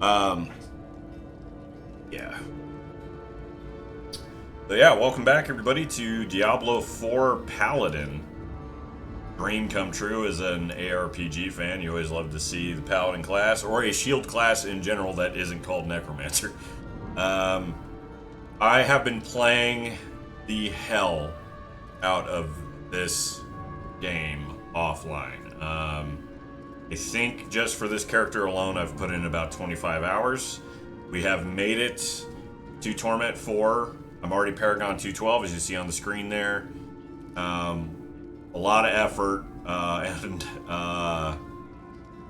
Um, yeah. So yeah, welcome back everybody to Diablo 4 Paladin. Dream come true as an ARPG fan. You always love to see the Paladin class, or a shield class in general that isn't called Necromancer. Um, I have been playing the hell out of this game offline. I think just for this character alone, I've put in about 25 hours. We have made it to Torment 4. I'm already Paragon 212, as you see on the screen there. A lot of effort and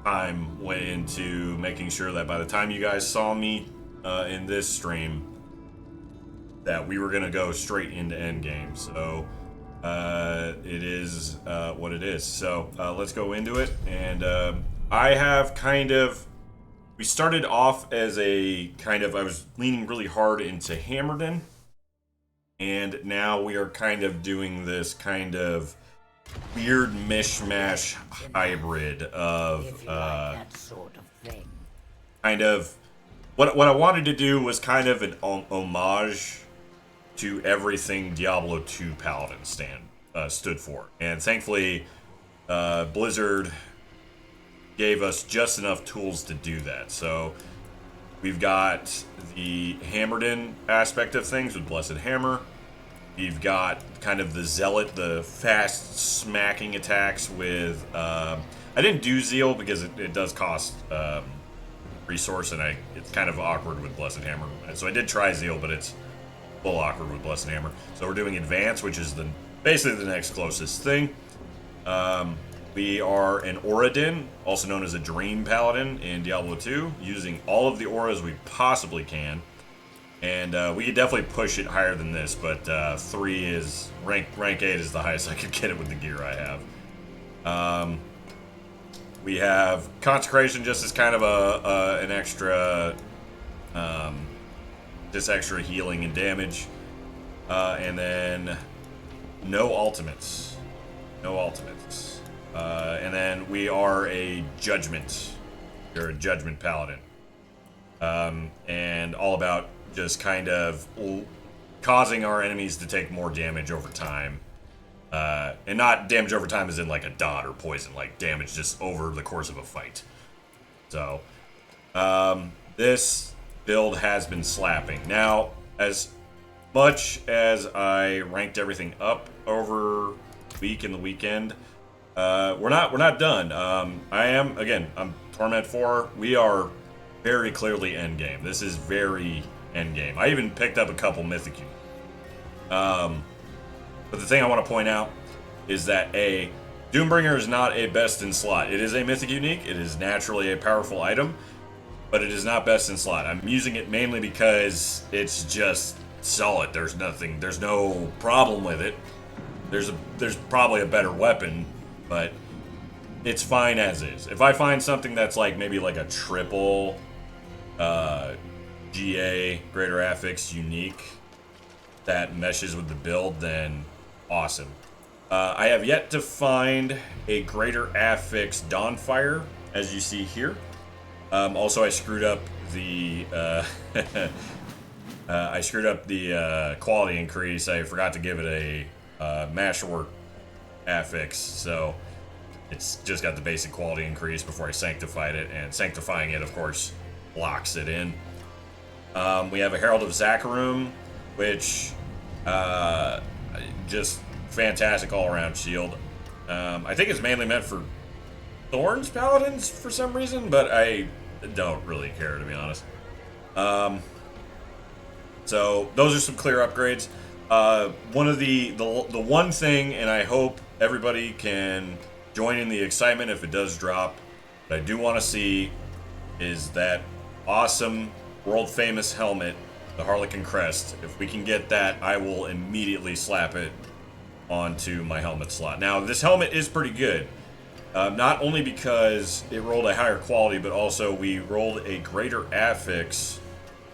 time went into making sure that by the time you guys saw me in this stream, that we were going to go straight into Endgame. So it is what it is. So let's go into it. And I have kind of... We started off as a kind of... I was leaning really hard into Hammerden. And now we are kind of doing this kind of weird mishmash hybrid of kind of... What I wanted to do was kind of an homage to everything Diablo 2 Paladin stood for. And thankfully, Blizzard gave us just enough tools to do that. So we've got the Hammerden aspect of things with Blessed Hammer. We've got kind of the Zealot, the fast smacking attacks with... I didn't do Zeal because it does cost resource, and it's kind of awkward with Blessed Hammer. So I did try Zeal, but it's a little awkward with Blessed Hammer. So we're doing Advance, which is basically the next closest thing. We are an Oradin, also known as a Dream Paladin in Diablo 2, using all of the auras we possibly can. And we could definitely push it higher than this, but 3 is... Rank 8 is the highest I could get it with the gear I have. We have Consecration just as kind of an extra... just extra healing and damage. And then no ultimates. No ultimates. And then we are a Judgment. We're a Judgment Paladin. And all about just kind of causing our enemies to take more damage over time. And not damage over time as in like a dot or poison, like damage just over the course of a fight. So, this build has been slapping. Now, as much as I ranked everything up over the week and the weekend, we're not done. I'm Torment 4. We are very clearly endgame. This is very endgame. I even picked up a couple mythic units. But the thing I want to point out is that Doombringer is not a best in slot. It is a mythic unique. It is naturally a powerful item, but it is not best in slot. I'm using it mainly because it's just solid. There's no problem with it. There's probably a better weapon, but it's fine as is. If I find something that's like maybe like a triple GA Greater Affix unique that meshes with the build, then awesome. I have yet to find a Greater Affix Dawnfire, as you see here. Also, I screwed up the quality increase. I forgot to give it a Masterwork affix, so it's just got the basic quality increase before I sanctified it, and sanctifying it, of course, locks it in. We have a Herald of Zakarum, which just fantastic all-around shield. I think it's mainly meant for Thorns Paladins for some reason, but I don't really care, to be honest. So those are some clear upgrades. One of the one thing, and I hope everybody can join in the excitement if it does drop, that I do want to see is that awesome world famous helmet, the Harlequin Crest. If we can get that, I will immediately slap it onto my helmet slot. Now, this helmet is pretty good. Not only because it rolled a higher quality, but also we rolled a greater affix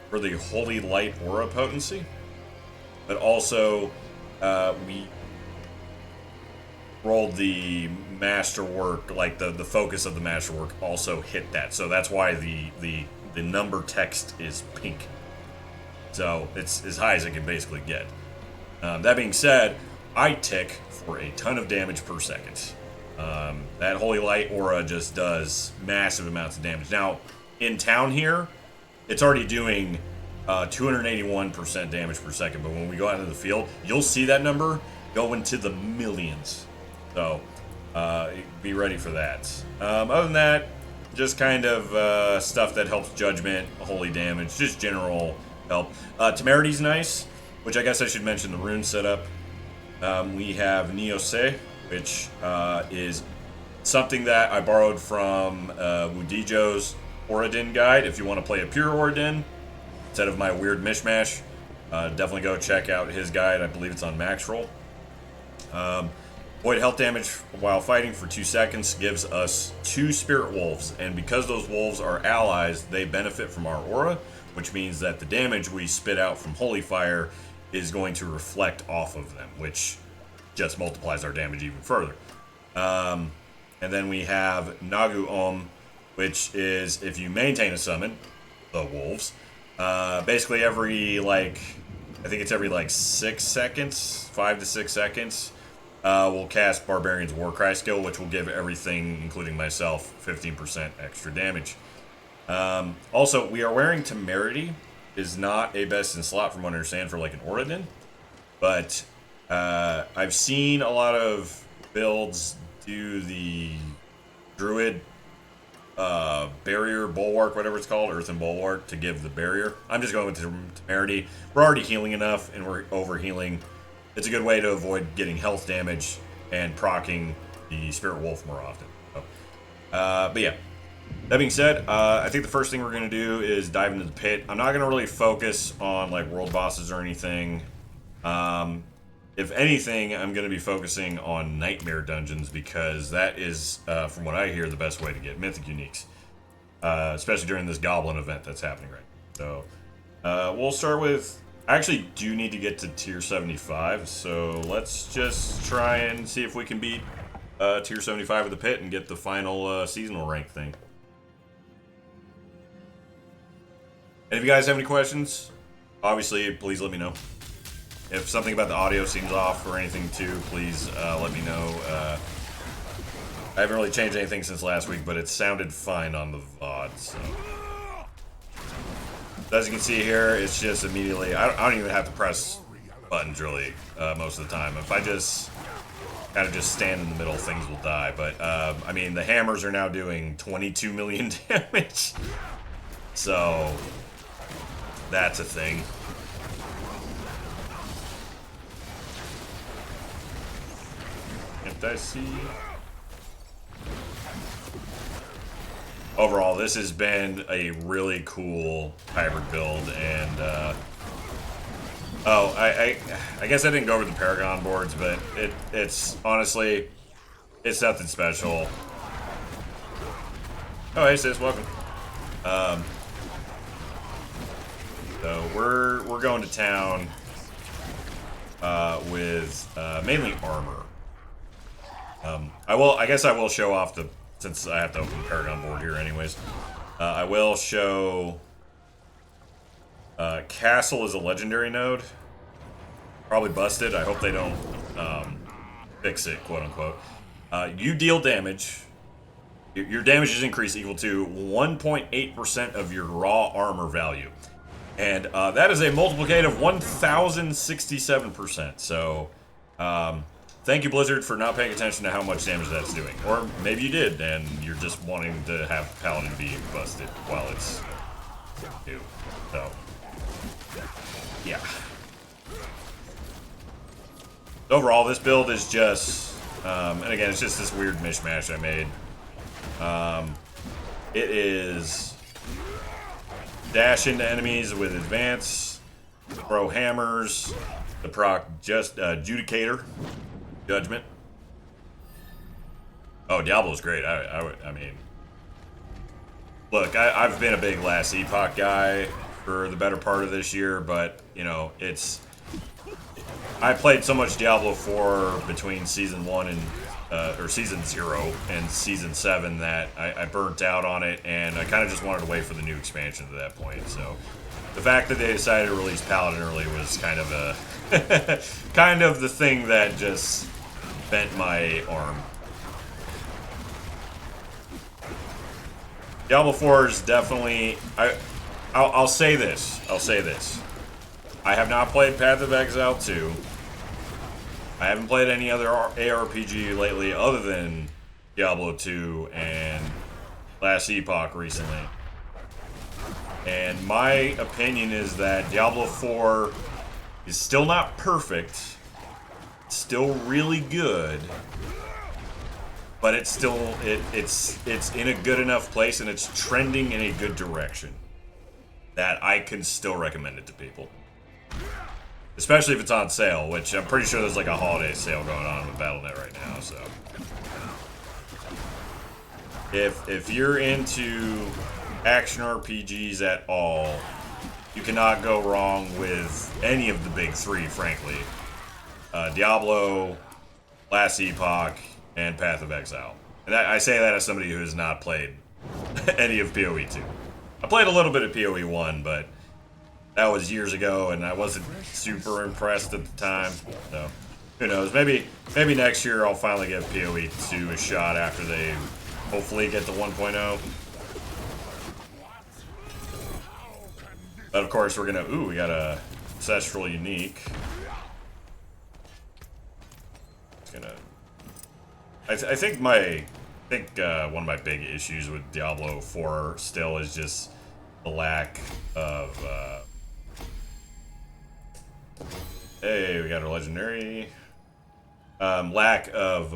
for the Holy Light Aura potency. But also, we rolled the Masterwork, like the focus of the Masterwork also hit that. So that's why the the number text is pink. So it's as high as it can basically get. That being said, I tick for a ton of damage per second. That Holy Light aura just does massive amounts of damage. Now, in town here, it's already doing 281% damage per second, but when we go out into the field, you'll see that number go into the millions. So, be ready for that. Other than that, just kind of stuff that helps judgment, holy damage, just general help. Temerity's nice, which I guess I should mention the rune setup. We have Neose, which is something that I borrowed from Wudijo's Oradin guide. If you want to play a pure Oradin instead of my weird mishmash, definitely go check out his guide. I believe it's on max roll. Void health damage while fighting for 2 seconds gives us 2 spirit wolves, and because those wolves are allies, they benefit from our aura, which means that the damage we spit out from Holy Fire is going to reflect off of them, which just multiplies our damage even further. And then we have Nagu Om, which is if you maintain a summon, the wolves, basically every, like, I think it's every, like, 6 seconds, 5 to 6 seconds, we'll cast Barbarian's Warcry skill, which will give everything, including myself, 15% extra damage. Also, we are wearing Temerity. Is not a best in slot from what I understand for like an Oradin, but I've seen a lot of builds do the Druid barrier bulwark, whatever it's called, Earthen Bulwark, to give the barrier. I'm just going with Temerity. We're already healing enough, and we're over healing. It's a good way to avoid getting health damage and proccing the Spirit Wolf more often. So, but yeah. That being said, I think the first thing we're going to do is dive into the pit. I'm not going to really focus on like world bosses or anything. If anything, I'm going to be focusing on nightmare dungeons because that is, from what I hear, the best way to get mythic uniques. Especially during this goblin event that's happening right now. So, we'll start with... I actually do need to get to tier 75, so let's just try and see if we can beat tier 75 of the pit and get the final seasonal rank thing. And if you guys have any questions, obviously, please let me know. If something about the audio seems off or anything too, please let me know. I haven't really changed anything since last week, but it sounded fine on the VOD, so... As you can see here, it's just immediately... I don't even have to press buttons, really, most of the time. If I just kind of just stand in the middle, things will die. But, I mean, the hammers are now doing 22 million damage. So... that's a thing. Can't I see? Overall, this has been a really cool hybrid build, and oh, I guess I didn't go over the Paragon boards, but it's honestly, it's nothing special. Oh, hey sis, welcome. So we're going to town with mainly armor. I guess I will show off the, since I have to open the Paragon board here anyways. I will show Castle is a legendary node. Probably busted. I hope they don't fix it, quote unquote. You deal damage. Your damage is increased equal to 1.8% of your raw armor value. And that is a multiplicative of 1,067%. So, thank you, Blizzard, for not paying attention to how much damage that's doing. Or maybe you did, and you're just wanting to have Paladin be busted while it's new. So, yeah. Overall, this build is just, and again, it's just this weird mishmash I made. It is dash into enemies with advance, throw hammers, the proc just Judicator, Judgment. Oh, Diablo's great. I mean, look, I've been a big Last Epoch guy for the better part of this year, but you know, I played so much Diablo 4 between Season 1 and or Season 0 and Season 7 that I burnt out on it, and I kind of just wanted to wait for the new expansion at that point. So the fact that they decided to release Paladin early was kind of a kind of the thing that just bent my arm. Diablo 4 is definitely... I'll say this. I have not played Path of Exile 2. I haven't played any other ARPG lately other than Diablo 2 and Last Epoch recently. And my opinion is that Diablo 4 is still not perfect. It's still really good. But it's still it's in a good enough place, and it's trending in a good direction that I can still recommend it to people. Especially if it's on sale, which I'm pretty sure there's like a holiday sale going on with Battle.net right now, so. If you're into action RPGs at all, you cannot go wrong with any of the big three, frankly. Diablo, Last Epoch, and Path of Exile. And I say that as somebody who has not played any of PoE 2. I played a little bit of PoE 1, but that was years ago, and I wasn't super impressed at the time. So, who knows? Maybe next year I'll finally give PoE 2 a shot after they hopefully get to 1.0. But of course we're gonna... Ooh, we got a Ancestral Unique. It's gonna... I think one of my big issues with Diablo 4 still is just the lack of... Hey, we got our legendary. Lack of...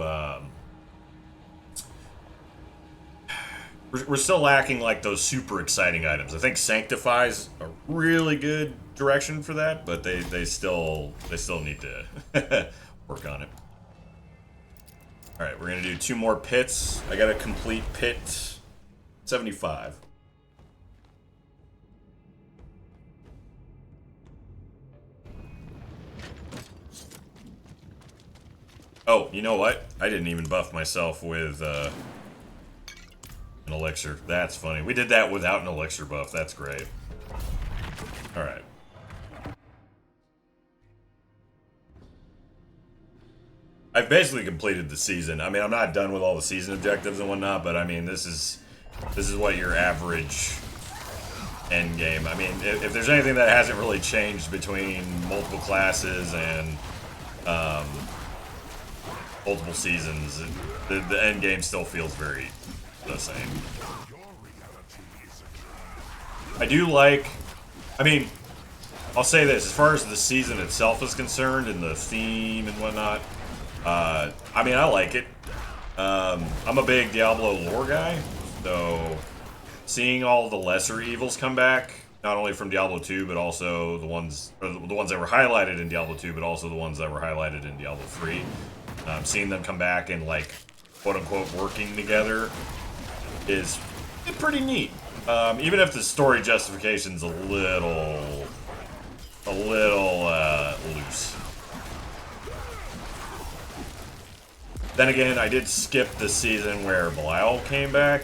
We're still lacking like those super exciting items. I think Sanctify's a really good direction for that, but they still need to work on it. All right, we're gonna do 2 more pits. I got a complete pit 75. Oh, you know what? I didn't even buff myself with an elixir. That's funny. We did that without an elixir buff. That's great. Alright. I've basically completed the season. I mean, I'm not done with all the season objectives and whatnot, but I mean, this is what your average end game. I mean, if there's anything that hasn't really changed between multiple classes and multiple seasons, the end game still feels very the same. I do like... I mean, I'll say this, as far as the season itself is concerned and the theme and whatnot, I mean, I like it. I'm a big Diablo lore guy, so seeing all the lesser evils come back, not only from Diablo 2, but also the ones that were highlighted in Diablo 2, but also the ones that were highlighted in Diablo 3, seeing them come back and, like, quote-unquote working together is pretty neat. Even if the story justification's a little loose. Then again, I did skip the season where Belial came back,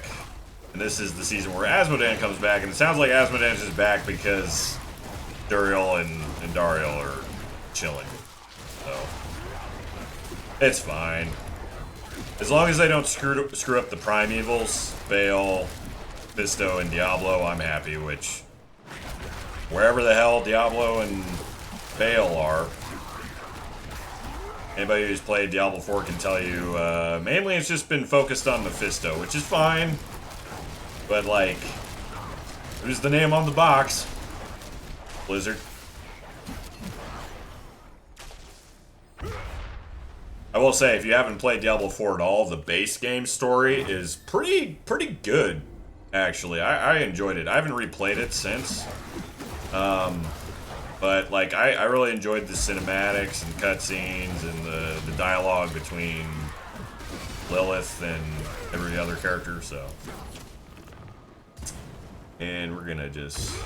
and this is the season where Azmodan comes back, and it sounds like Azmodan's just back because Duriel and Dariel are chilling. So it's fine. As long as they don't screw up the primevals, Baal, Fisto, and Diablo, I'm happy, which... wherever the hell Diablo and Baal are, anybody who's played Diablo 4 can tell you, mainly it's just been focused on Mephisto, which is fine, but, like, who's the name on the box? Blizzard. I will say, if you haven't played Diablo 4 at all, the base game story is pretty good, actually. I enjoyed it. I haven't replayed it since. But, like, I really enjoyed the cinematics and cutscenes and the dialogue between Lilith and every other character, so. And we're gonna just...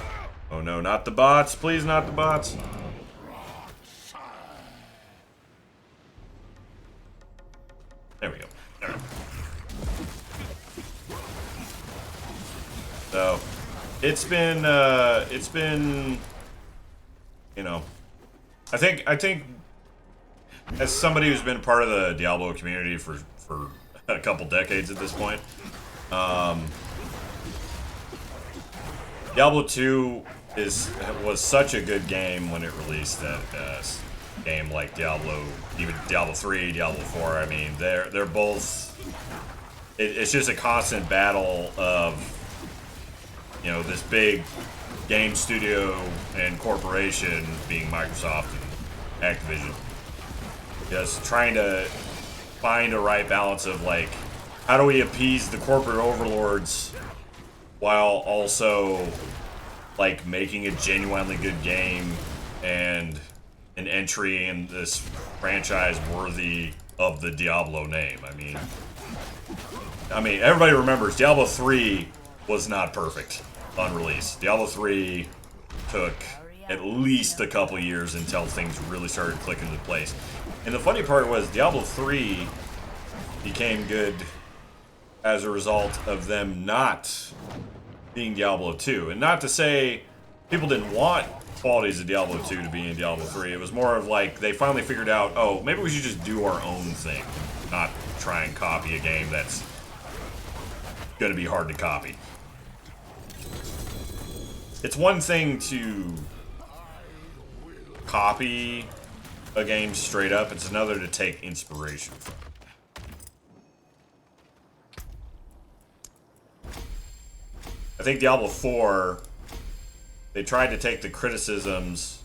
oh no, not the bots. Please, not the bots. There we go. So it's been you know, I think as somebody who's been part of the Diablo community for a couple decades at this point, Diablo 2 was such a good game when it released that game like Diablo, even Diablo 3, Diablo 4. I mean, they're both. It's just a constant battle of, you know, this big game studio and corporation being Microsoft and Activision, just trying to find a right balance of like, how do we appease the corporate overlords while also like making a genuinely good game and an entry in this franchise worthy of the Diablo name. I mean, everybody remembers Diablo 3 was not perfect on release. Diablo 3 took at least a couple years until things really started clicking into place. And the funny part was Diablo 3 became good as a result of them not being Diablo 2. And not to say people didn't want qualities of Diablo 2 to be in Diablo 3. It was more of like they finally figured out, oh, maybe we should just do our own thing, not try and copy a game that's going to be hard to copy. It's one thing to copy a game straight up, it's another to take inspiration from it. I think Diablo 4, they tried to take the criticisms.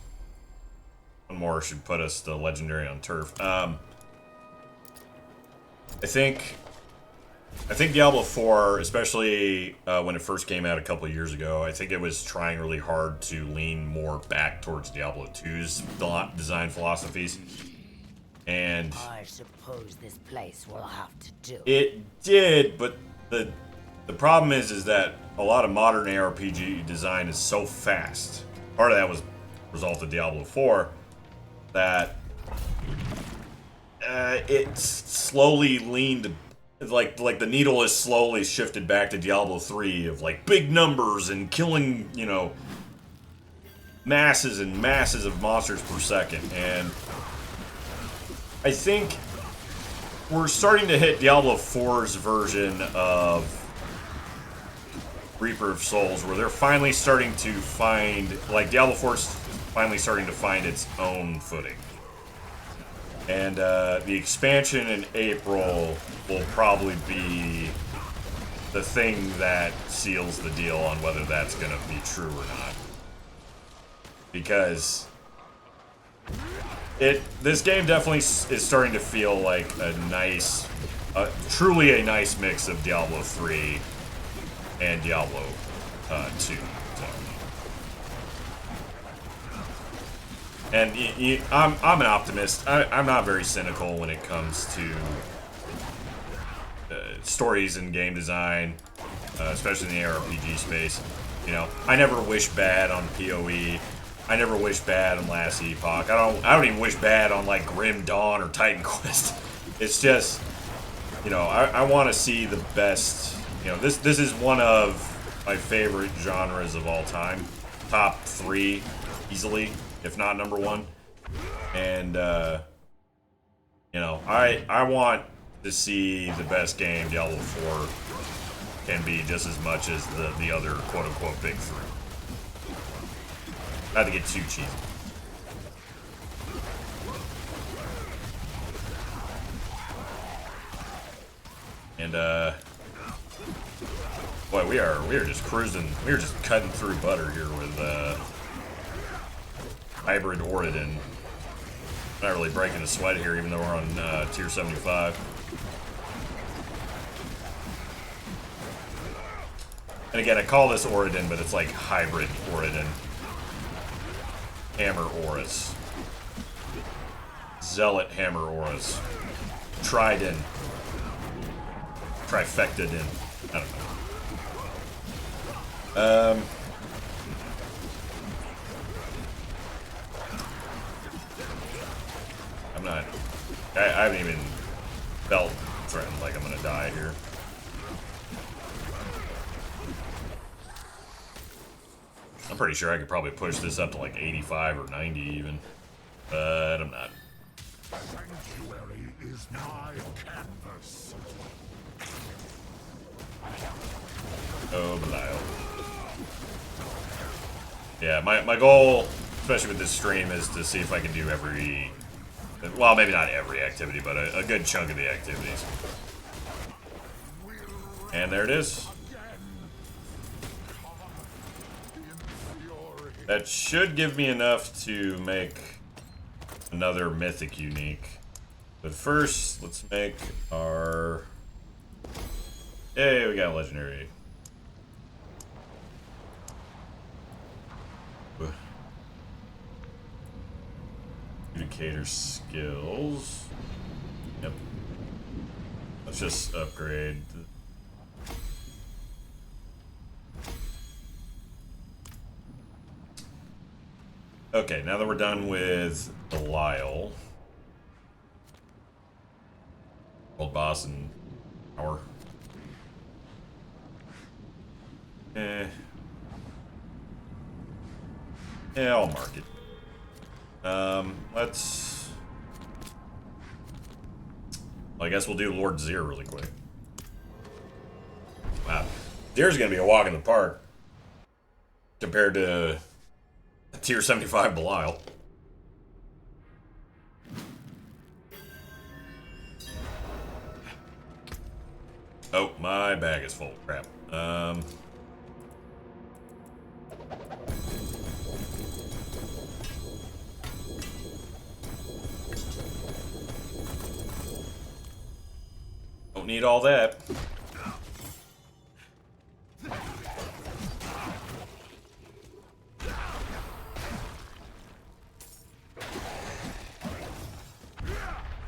One more should put us to Legendary on Turf. I think Diablo 4, especially when it first came out a couple of years ago, I think it was trying really hard to lean more back towards Diablo 2's design philosophies. And I suppose this place will have to do. It did, but the problem is that a lot of modern ARPG design is so fast. Part of that was a result of Diablo 4 that it's slowly leaned. Like the needle is slowly shifted back to Diablo 3 of like big numbers and killing, you know, masses and masses of monsters per second. And I think we're starting to hit Diablo 4's version of Reaper of Souls, where they're finally starting to find, like Diablo 4's finally starting to find its own footing. And the expansion in April will probably be the thing that seals the deal on whether that's going to be true or not. Because this game definitely is starting to feel like a nice, truly a nice mix of Diablo 3 and Diablo 2. And I'm an optimist. I'm not very cynical when it comes to stories and game design, especially in the ARPG space. You know, I never wish bad on PoE. I never wish bad on Last Epoch. I don't even wish bad on like Grim Dawn or Titan Quest. It's just, you know, I want to see the best. You know, this is one of my favorite genres of all time. Top 3 easily, if not number 1. And you know, I want to see the best game Diablo 4 can be just as much as the other quote-unquote big 3. Not to get too cheesy. And boy, we are just cruising. We are just cutting through butter here with hybrid Oridon. Not really breaking a sweat here, even though we're on tier 75. And again, I call this Oridon, but it's like hybrid Oridon. Hammer Auras. Zealot Hammer Auras. Trident. Trifecta Din. I don't know. I'm not... I haven't even felt threatened like I'm gonna die here. I'm pretty sure I could probably push this up to like 85 or 90 even. But I'm not. Sanctuary is my canvas. Oh, Belial. Yeah, my goal, especially with this stream, is to see if I can do every... Well, maybe not every activity, but a good chunk of the activities. And there it is. That should give me enough to make another mythic unique. But first, let's make our... Hey, we got a legendary. Indicator skills. Yep. Let's just upgrade. Okay, now that we're done with Belial. Old boss and power. Yeah, I'll mark it. Let's... Well, I guess we'll do Lord Zir really quick. Wow. Zir's gonna be a walk in the park compared to Tier 75 Belial. Oh, my bag is full. Crap. Don't need all that.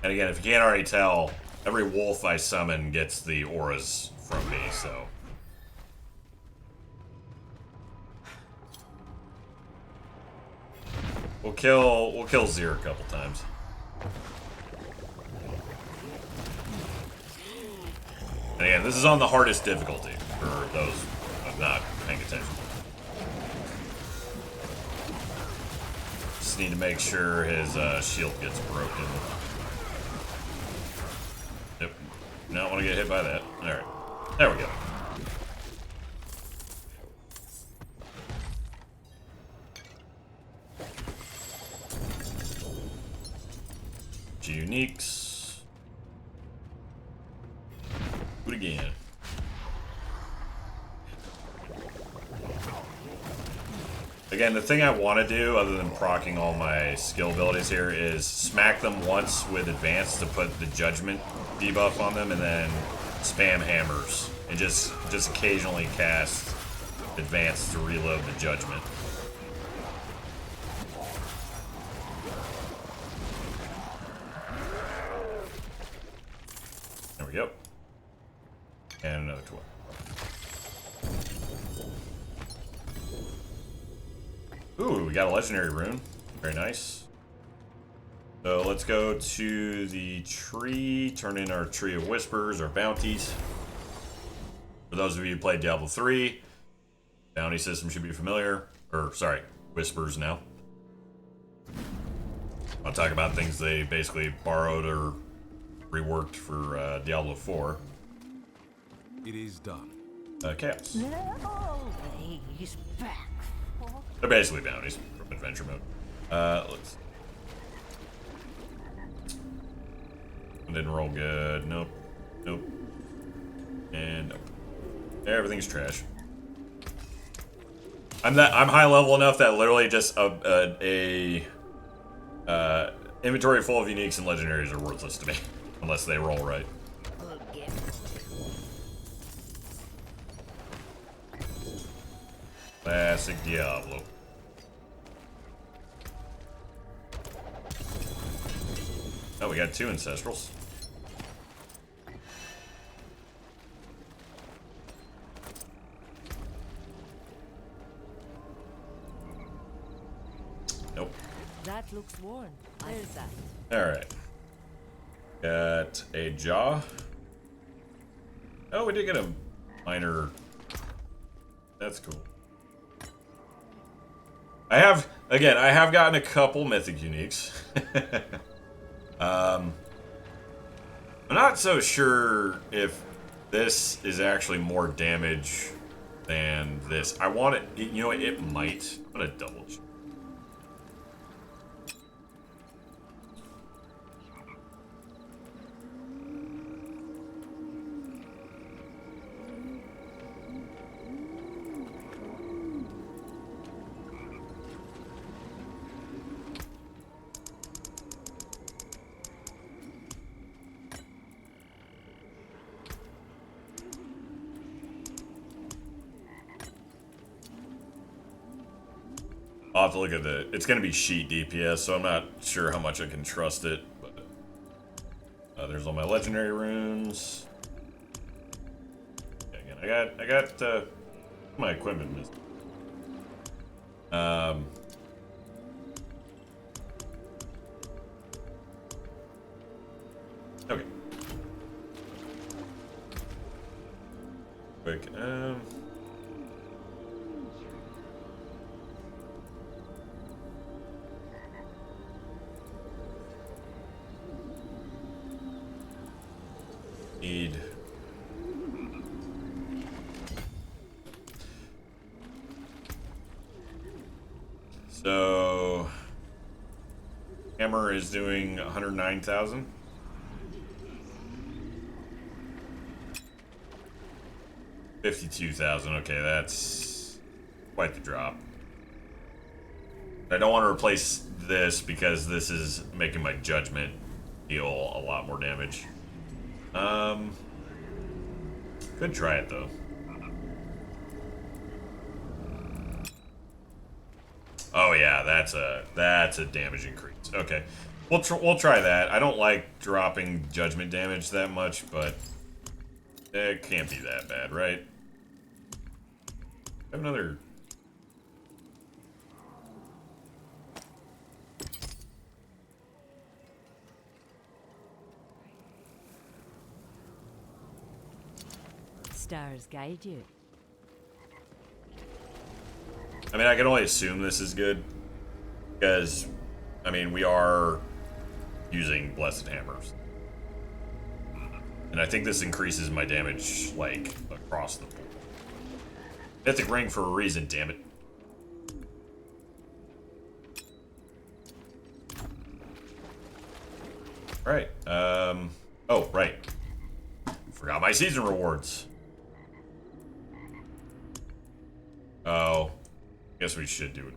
And again, if you can't already tell, every wolf I summon gets the auras from me, so... We'll kill Zir a couple times. And again, this is on the hardest difficulty for those not paying attention. Just need to make sure his shield gets broken. Yep. Don't want to get hit by that. Alright. There we go. Uniques. Do it again. Again, the thing I want to do, other than proccing all my skill abilities here, is smack them once with advance to put the judgment debuff on them, and then spam hammers, and just occasionally cast advance to reload the judgment. There we go. And another 12. Ooh, we got a legendary rune. Very nice. So let's go to the tree, turn in our Tree of Whispers, our bounties. For those of you who played Diablo 3, bounty system should be familiar. Or, sorry, Whispers now. I'll talk about things they basically borrowed or reworked for Diablo 4. It is done. Chaos. They're always back. They're basically bounties from adventure mode. Let's... Didn't roll good. Nope. Nope. And nope. Everything's trash. I'm high level enough that literally just a inventory full of uniques and legendaries are worthless to me unless they roll right. Classic Diablo. Oh, we got 2 ancestrals. Nope. That looks worn. There's that. Alright. Got a jaw. Oh, we did get a minor. That's cool. I have gotten a couple mythic uniques. I'm not so sure if this is actually more damage than this. I want it, you know, it might. I'm gonna double check. I'll have to look at the... It's going to be sheet DPS, so I'm not sure how much I can trust it. But there's all my legendary runes. Yeah, again, I got my equipment missing. Okay. Quick. Need. So hammer is doing 109,000. $52,000. Okay, that's quite the drop. I don't want to replace this because this is making my judgment deal a lot more damage. Could try it though. Oh yeah, that's a damage increase. Okay, we'll try that. I don't like dropping judgment damage that much, but it can't be that bad, right? I have another. Stars guide you. I mean, I can only assume this is good because, I mean, we are using blessed hammers, and I think this increases my damage like across the board. Mythic ring for a reason, damn it. Right. Oh, right. Forgot my season rewards. Oh. Guess we should do it.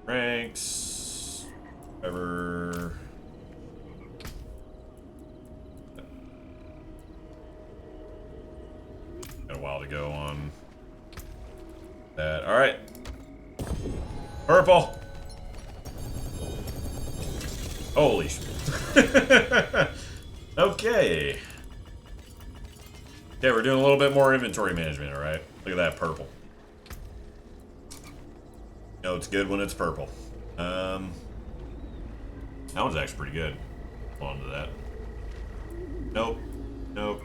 Ranks. Whatever. Got a while to go on that. Alright. Purple. Holy shit. Okay. Okay, we're doing a little bit more inventory management, alright? Look at that purple. You know, it's good when it's purple. That one's actually pretty good. Hold on to that. Nope. Nope.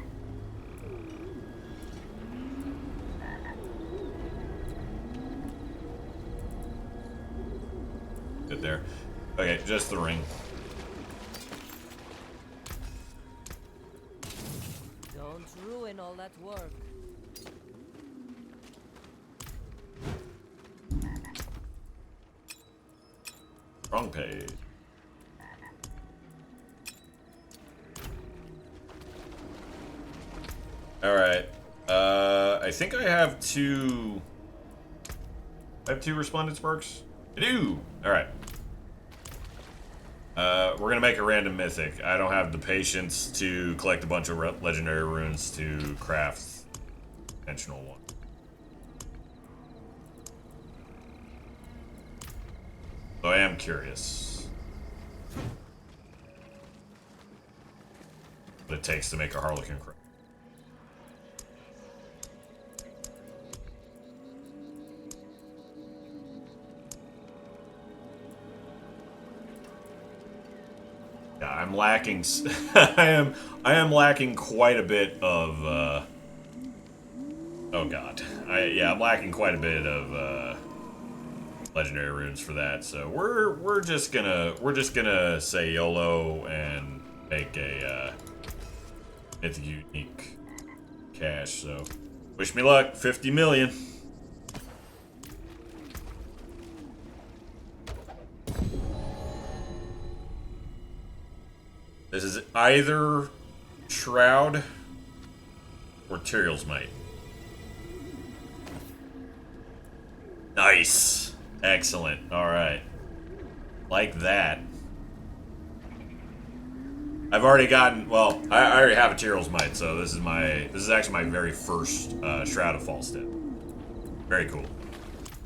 Good there. Okay, just the ring. Don't ruin all that work. Wrong page. Alright. I think I have two... I have two Resplendent Sparks? I do! Alright. We're gonna make a random mythic. I don't have the patience to collect a bunch of legendary runes to craft intentional one. So I am curious what it takes to make a Harlequin Crow. Yeah, I'm lacking. I am lacking quite a bit of Oh god. I'm lacking quite a bit of legendary runes for that. So we're just gonna say YOLO and make a mythic unique cash. So wish me luck. 50 million. This is either Shroud or Tyrael's Might. Nice. Excellent. Alright. Like that. I've already gotten, well, I already have a Tyrael's Might, so this is actually my very first Shroud of Falstad. Very cool.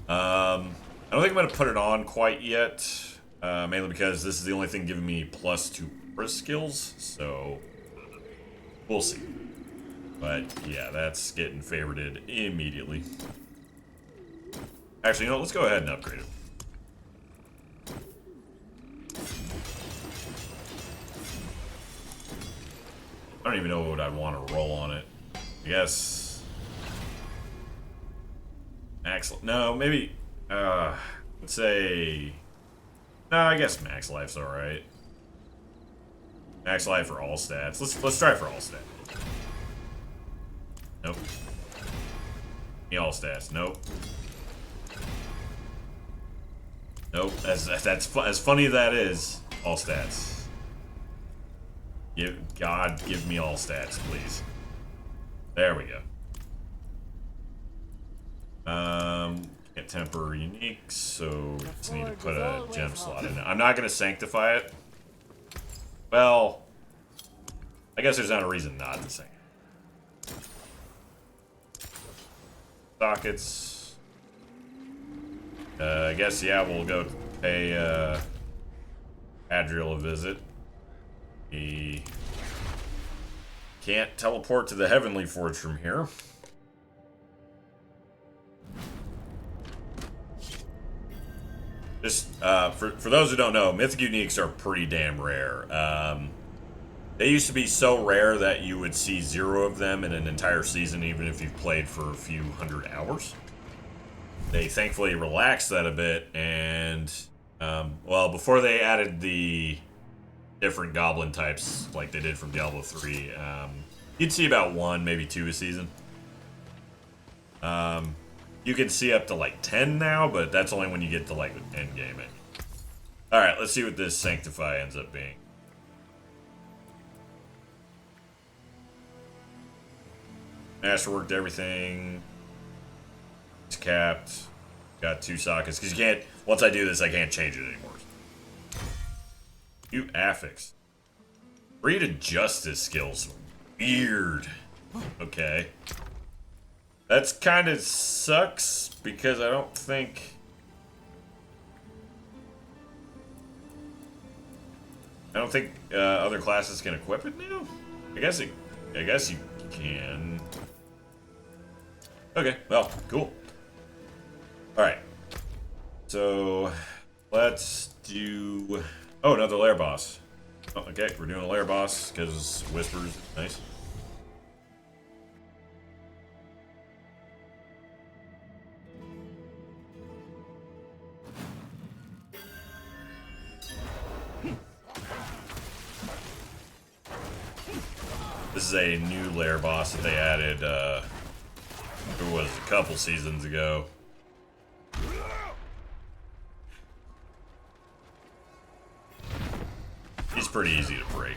I don't think I'm going to put it on quite yet, mainly because this is the only thing giving me +2 risk skills, so we'll see. But yeah, that's getting favorited immediately. Actually, you know, let's go ahead and upgrade it. I don't even know what I'd want to roll on it. I guess max. No, maybe. Let's say. No, I guess max life's all right. Max life for all stats. Let's try for all stats. Nope. All stats. Nope. Nope. As funny as that is. All stats. God, give me all stats, please. There we go. Can't temper unique, so just need to put a gem slot in it. I'm not gonna sanctify it. Well, I guess there's not a reason not to sanctify. Sockets. I guess, yeah, we'll go pay Adriel a visit. He can't teleport to the Heavenly Forge from here. Just, for those who don't know, Mythic Uniques are pretty damn rare. They used to be so rare that you would see 0 of them in an entire season, even if you've played for a few hundred hours. They thankfully relaxed that a bit, and, well, before they added the different goblin types, like they did from Diablo 3, you'd see about 1, maybe 2 a season. You can see up to like 10 now, but that's only when you get to like Endgame. Alright, let's see what this Sanctify ends up being. Masterworked everything. It's capped. Got 2 sockets. Because you can't, once I do this, I can't change it anymore. You affix. Read and justice skills. Weird. Okay. That's kind of sucks because I don't think other classes can equip it now. I guess you can. Okay, well, cool. All right. So let's do. Oh, another Lair boss. Oh, okay, we're doing a Lair boss because Whispers. Nice. This is a new Lair boss that they added, it was a couple seasons ago. He's pretty easy to break.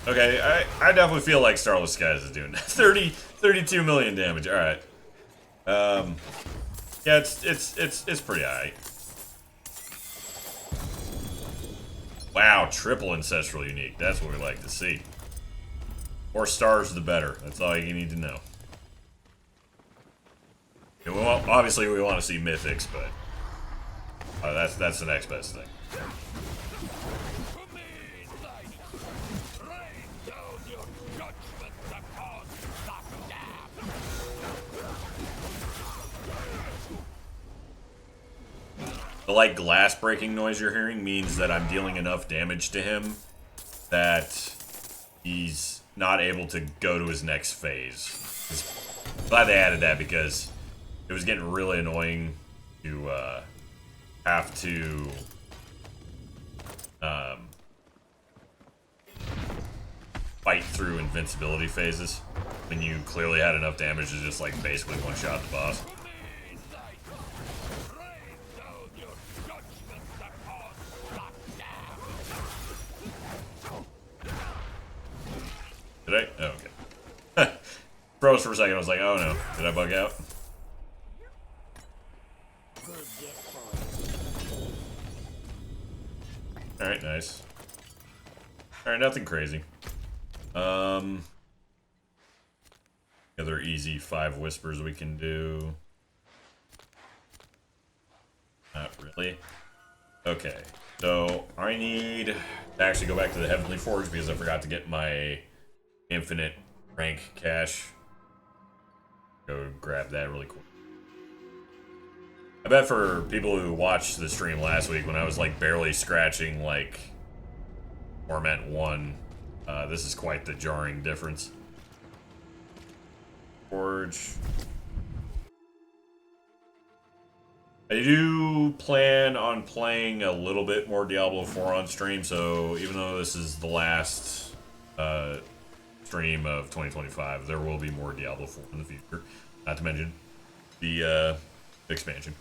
Okay, I definitely feel like Starless Skies is doing that. 32 million damage. All right. Yeah, it's pretty alright. Wow, triple ancestral unique. That's what we like to see. More stars, the better. That's all you need to know. And obviously, we want to see mythics, but that's the next best thing. the like glass breaking noise you're hearing means that I'm dealing enough damage to him that he's not able to go to his next phase. Glad they added that because it was getting really annoying to have to fight through invincibility phases when you clearly had enough damage to just like basically one-shot the boss. Did I? Oh, okay. Froze for a second. I was like, oh no. Did I bug out? Alright, nice. Alright, nothing crazy. Other easy 5 whispers we can do. Not really. Okay, so I need to actually go back to the Heavenly Forge because I forgot to get my infinite rank cache. Go grab that really quick. I bet for people who watched the stream last week when I was like barely scratching like Torment 1, this is quite the jarring difference. Forge. I do plan on playing a little bit more Diablo 4 on stream, so even though this is the last stream of 2025, there will be more Diablo 4 in the future. Not to mention the expansion.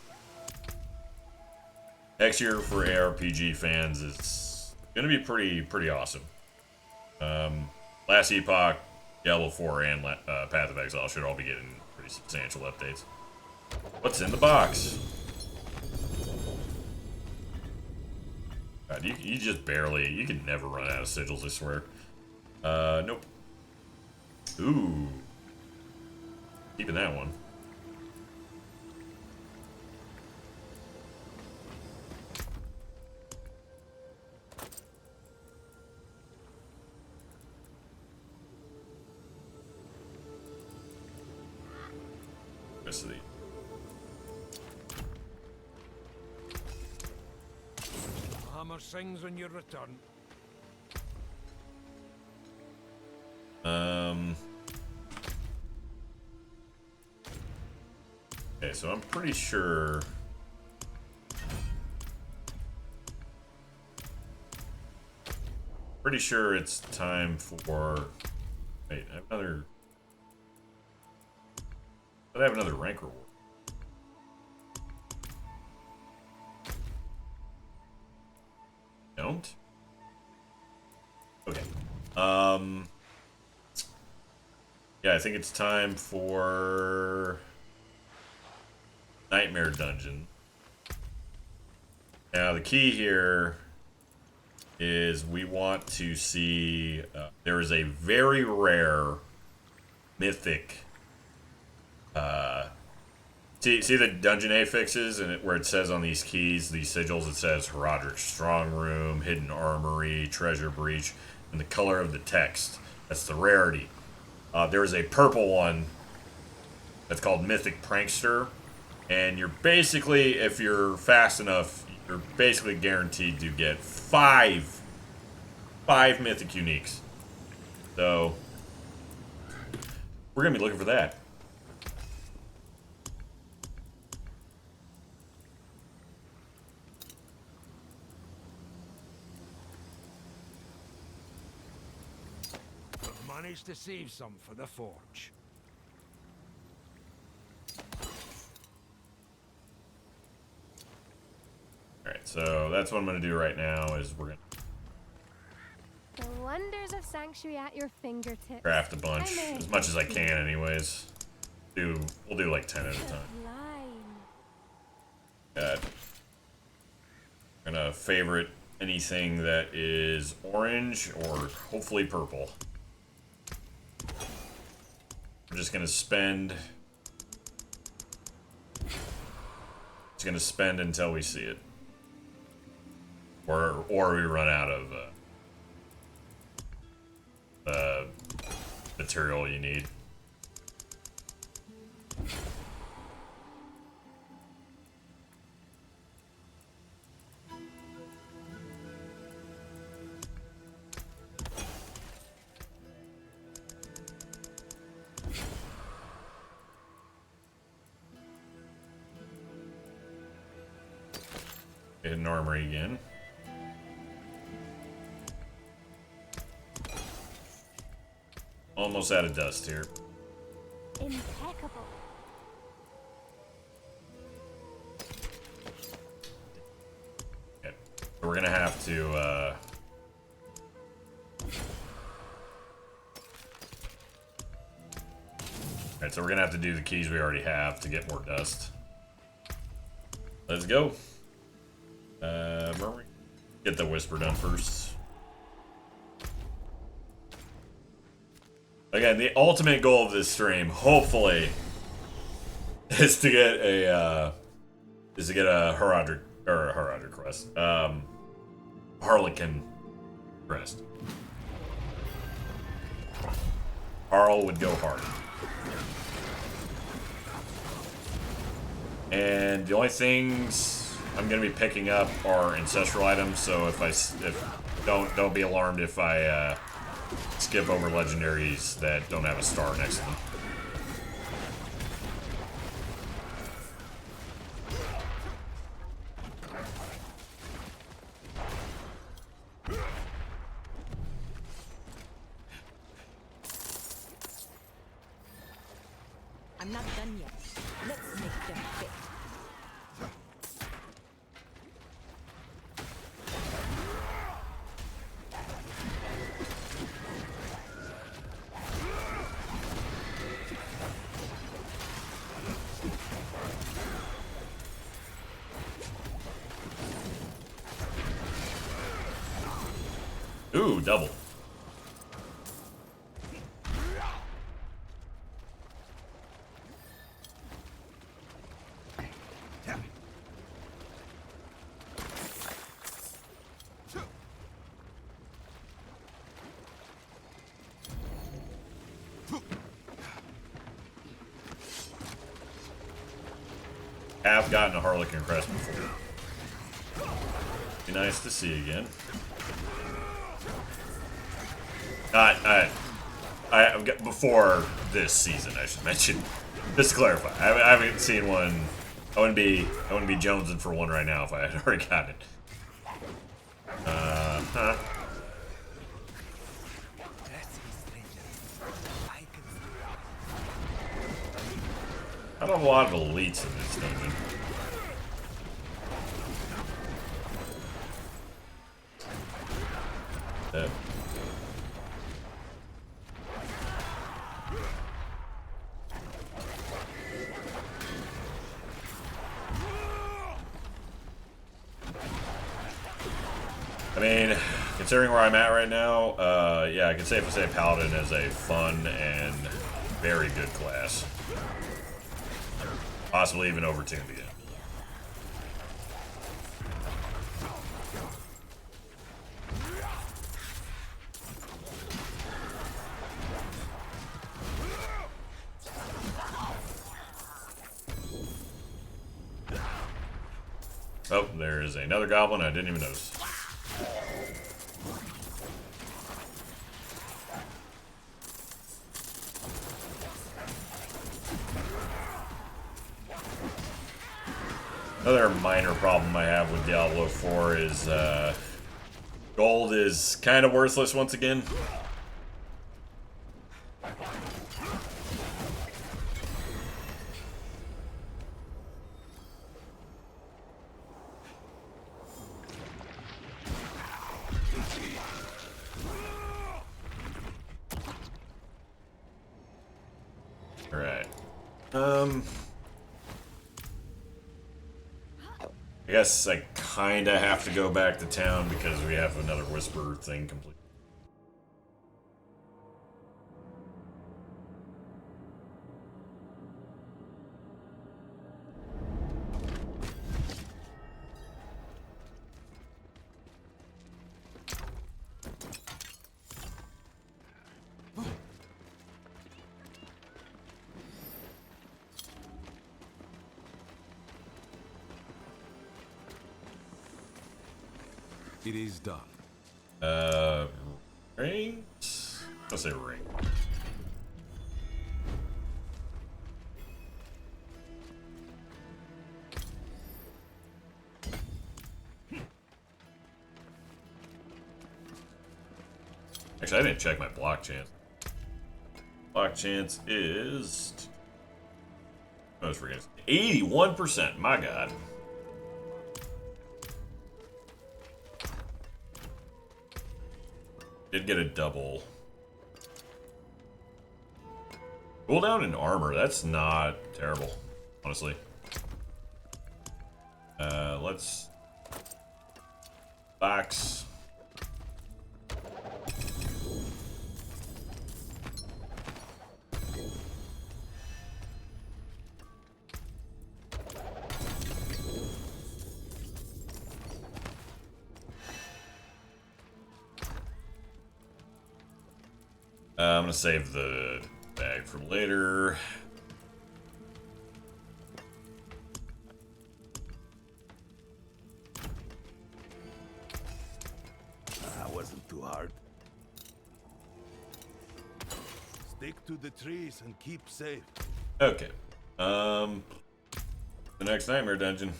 Next year for ARPG fans is gonna be pretty awesome. Last Epoch, Diablo 4, and Path of Exile should all be getting pretty substantial updates. What's in the box? God, you just barely, you can never run out of sigils, I swear. Nope. Ooh. Keeping that one. Rest of the Hammer sings when you return. Okay, so I'm pretty sure. Pretty sure it's time for. Wait, I have another. But I have another rank reward. Don't? Okay. Yeah, I think it's time for Nightmare Dungeon. Now, the key here is we want to see there is a very rare mythic see the dungeon affixes and where it says on these keys, these sigils, it says Herodric's Strong Room, Hidden Armory, Treasure Breach, and the color of the text. That's the rarity. There is a purple one that's called Mythic Prankster, and you're basically, if you're fast enough, you're basically guaranteed to get five mythic uniques. So we're gonna be looking for that. I've managed to save some for the forge. Alright, so that's what I'm gonna do right now is we're gonna The wonders of Sanctuary at your fingertips. craft a bunch, as much as I can anyways. We'll do like 10 at a time. Got, I'm gonna favorite anything that is orange or hopefully purple. We're just gonna spend until we see it. Or we run out of material you need. Hit an armory again. Almost out of dust here. Impeccable. Okay. So we're gonna have to Alright, so we're gonna have to do the keys we already have to get more dust. Let's go. Get the whisper done first. Again, the ultimate goal of this stream, hopefully, is to get a Haradric crest. Harlequin crest. Harl would go hard. And the only things I'm gonna be picking up are ancestral items. So don't be alarmed if I skip over legendaries that don't have a star next to them. I'm not done yet. Let's make them fit. Ooh, double. Have gotten a Harlequin crest before. Be nice to see again. I've got before this season, I should mention. Just to clarify, I haven't seen one. I wouldn't be jonesing for one right now if I had already got it. I don't have a lot of elites in this dungeon. I mean, considering where I'm at right now, yeah, I can safely say Paladin is a fun and very good class. Possibly even overtuned again. Oh, there is another goblin I didn't even notice. Another minor problem I have with Diablo 4 is gold is kind of worthless once again. Alright. I guess I kinda have to go back to town because we have another whisper thing complete. It is done. Rings? Let's say ring. Actually, I didn't check my block chance. Block chance is... I was forgetting. 81%. My God. Did get a double. Cooldown in armor. That's not terrible, honestly. Let's... box. I'm gonna save the bag for later. That wasn't too hard. Stick to the trees and keep safe. Okay. The next nightmare dungeon.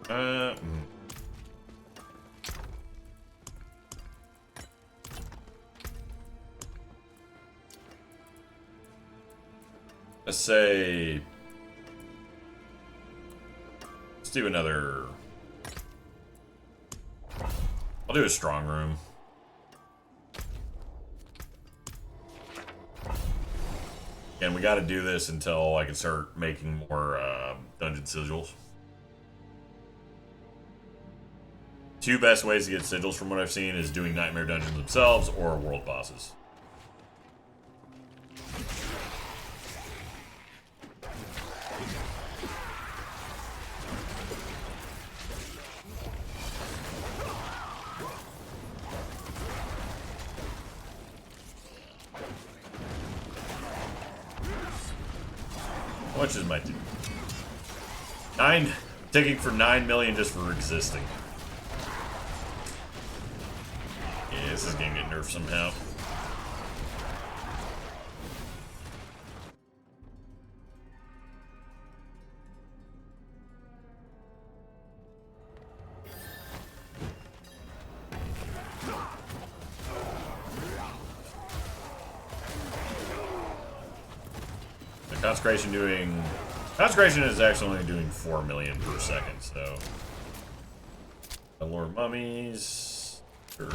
Hmm. Let's say... let's do another... I'll do a strong room. And we gotta do this until I can start making more dungeon sigils. Two best ways to get sigils from what I've seen is doing nightmare dungeons themselves or world bosses. How much is my dude? 9, taking for 9 million just for existing. Yeah, this is gonna get nerfed somehow. Consecration is actually only doing 4 million per second, so. Lord mummies. Sure.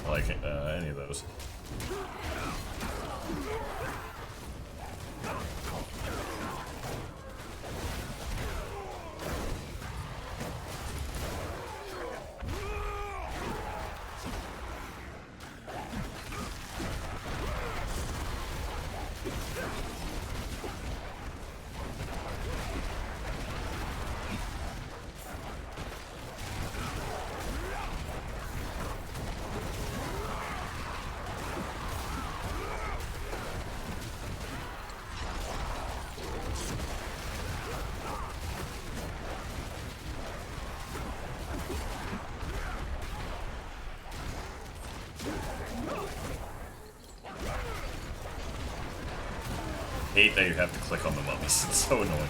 I like any of those. Hate that you have to click on the mummies. It's so annoying.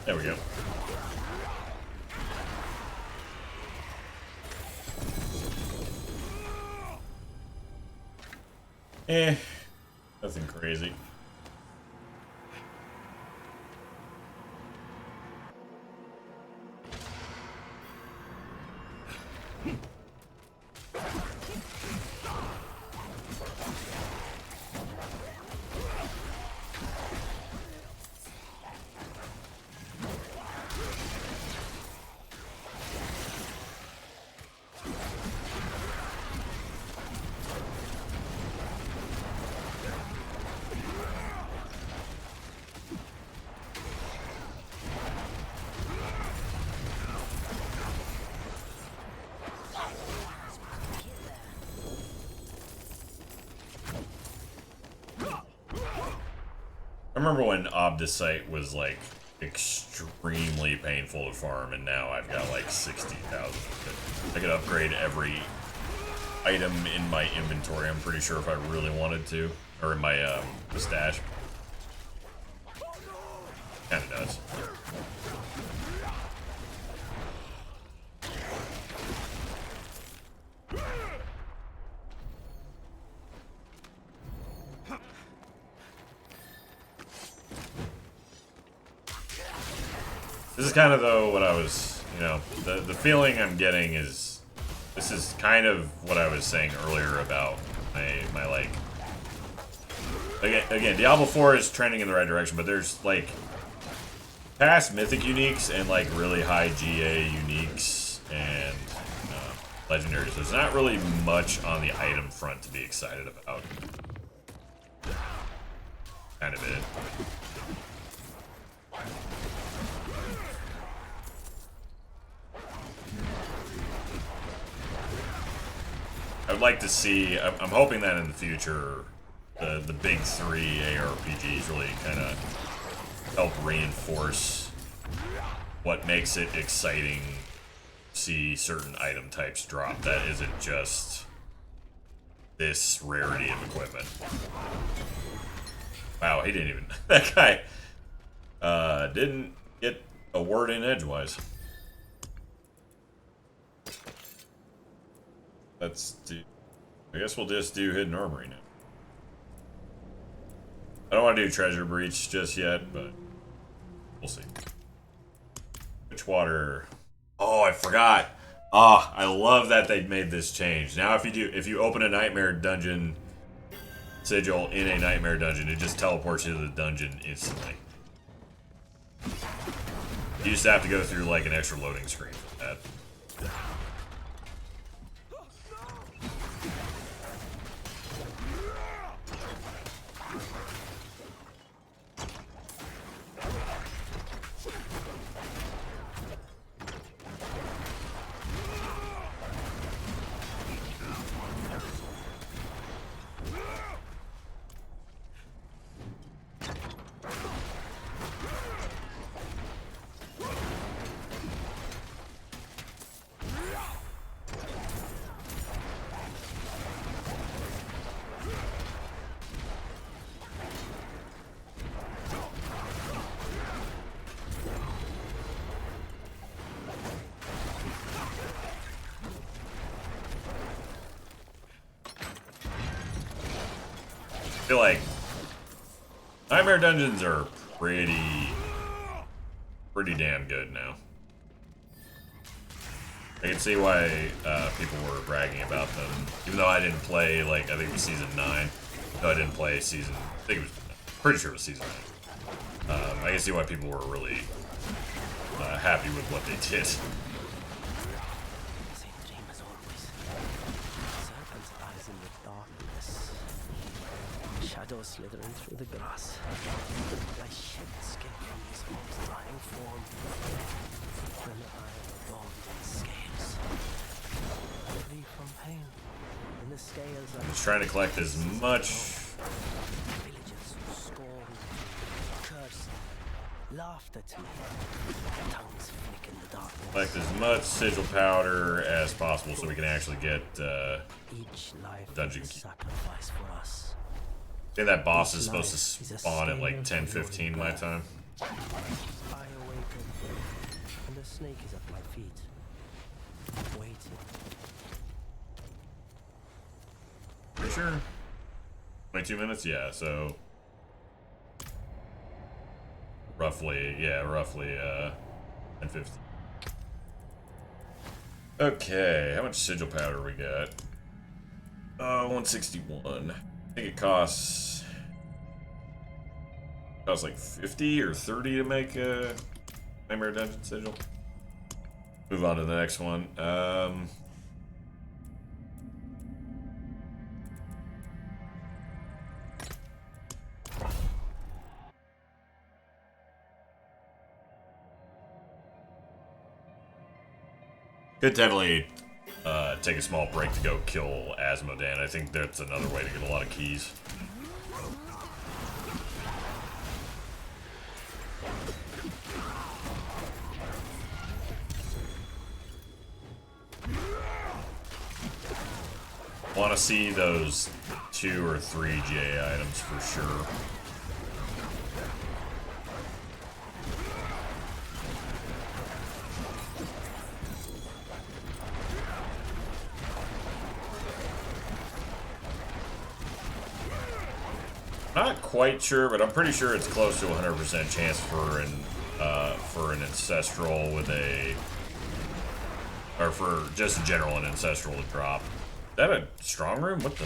There we go. Nothing crazy. I remember when Obdicite was like extremely painful to farm, and now I've got like 60,000. I could upgrade every item in my inventory, I'm pretty sure, if I really wanted to. Or in my stash. Kinda does. This is kind of, though, what I was, you know, the feeling I'm getting is, this is kind of what I was saying earlier about my like, again, Diablo 4 is trending in the right direction, but there's, like, past Mythic uniques and, like, really high GA uniques and legendaries. There's not really much on the item front to be excited about. Kind of it. I would like to see, I'm hoping that in the future, the big three ARPGs really kind of help reinforce what makes it exciting to see certain item types drop. That isn't just this rarity of equipment. Wow, he didn't even, that guy didn't get a word in edgewise. Let's do... I guess we'll just do Hidden Armory now. I don't want to do Treasure Breach just yet, but we'll see. Witchwater. Oh, I forgot. Ah, I love that they made this change. Now if you open a Nightmare Dungeon sigil in a Nightmare Dungeon, it just teleports you to the dungeon instantly. You just have to go through like an extra loading screen for that. I feel like Nightmare Dungeons are pretty damn good now. I can see why people were bragging about them, even though I didn't play, like, I think it was season 9. No, I didn't play season, I think it was, pretty sure it was season 9. I can see why people were really happy with what they did. Shadows slithering through the grass. I shed the skin from this old dying form. When I evolved in scales. Free from pain. In the scales I'm just trying to collect as much. Villagers scorned, cursed, laughed at me. Tongues flick in the darkness. Collect as much sigil powder as possible so we can actually get Each life dungeon is a key. sacrifice for us. I think that boss is supposed to spawn at like 10:15 my time. I awaken, and the snake is at my feet, waiting. Pretty sure? 22 minutes? Yeah, so... roughly 10:15. Okay, how much sigil powder we got? 161. I think it costs like 50 or 30 to make a Nightmare Dungeon sigil. Move on to the next one. Could definitely take a small break to go kill Azmodan. I think that's another way to get a lot of keys. Want to see those 2 or 3 J items for sure. Not quite sure, but I'm pretty sure it's close to 100% chance for an ancestral with a, or for just general an ancestral to drop. Is that a strong room? What the?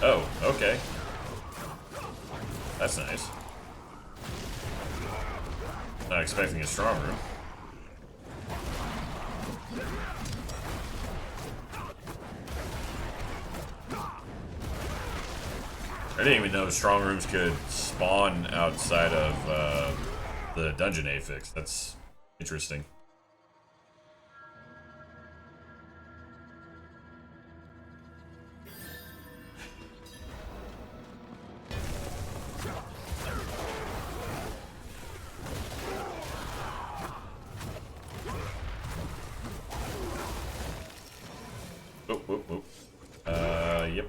Oh, okay. That's nice. Not expecting a strong room. I didn't even know strong rooms could spawn outside of the dungeon affix. That's interesting. Oh, oh, oh. Yep.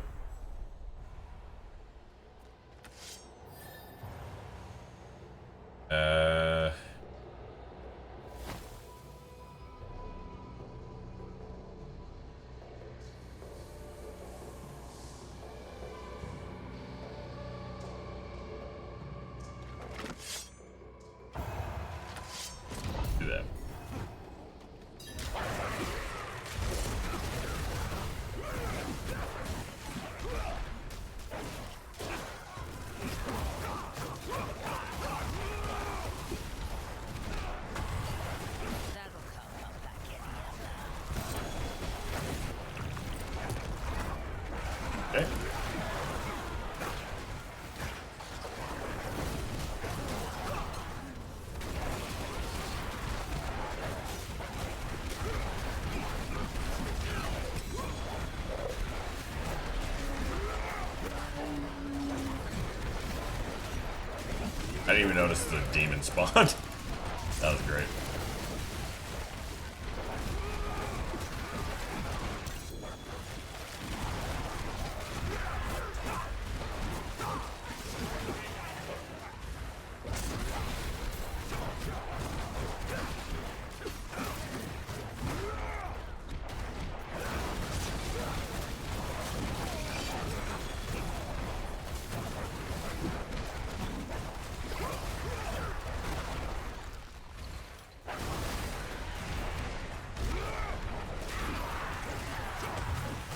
Do that. Okay. I didn't even notice the demon spawned. That was great.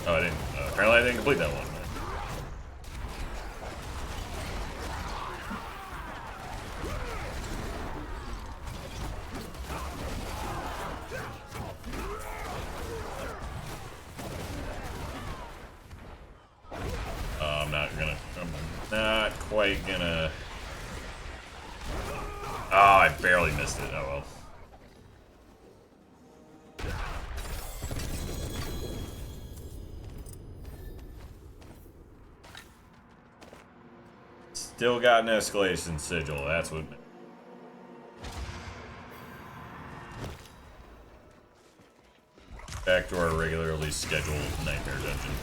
Oh, I didn't. Apparently, I didn't complete that one. I'm not quite gonna. Oh, I barely missed it. Oh well. Still got an escalation sigil. That's what. Back to our regularly scheduled nightmare dungeon.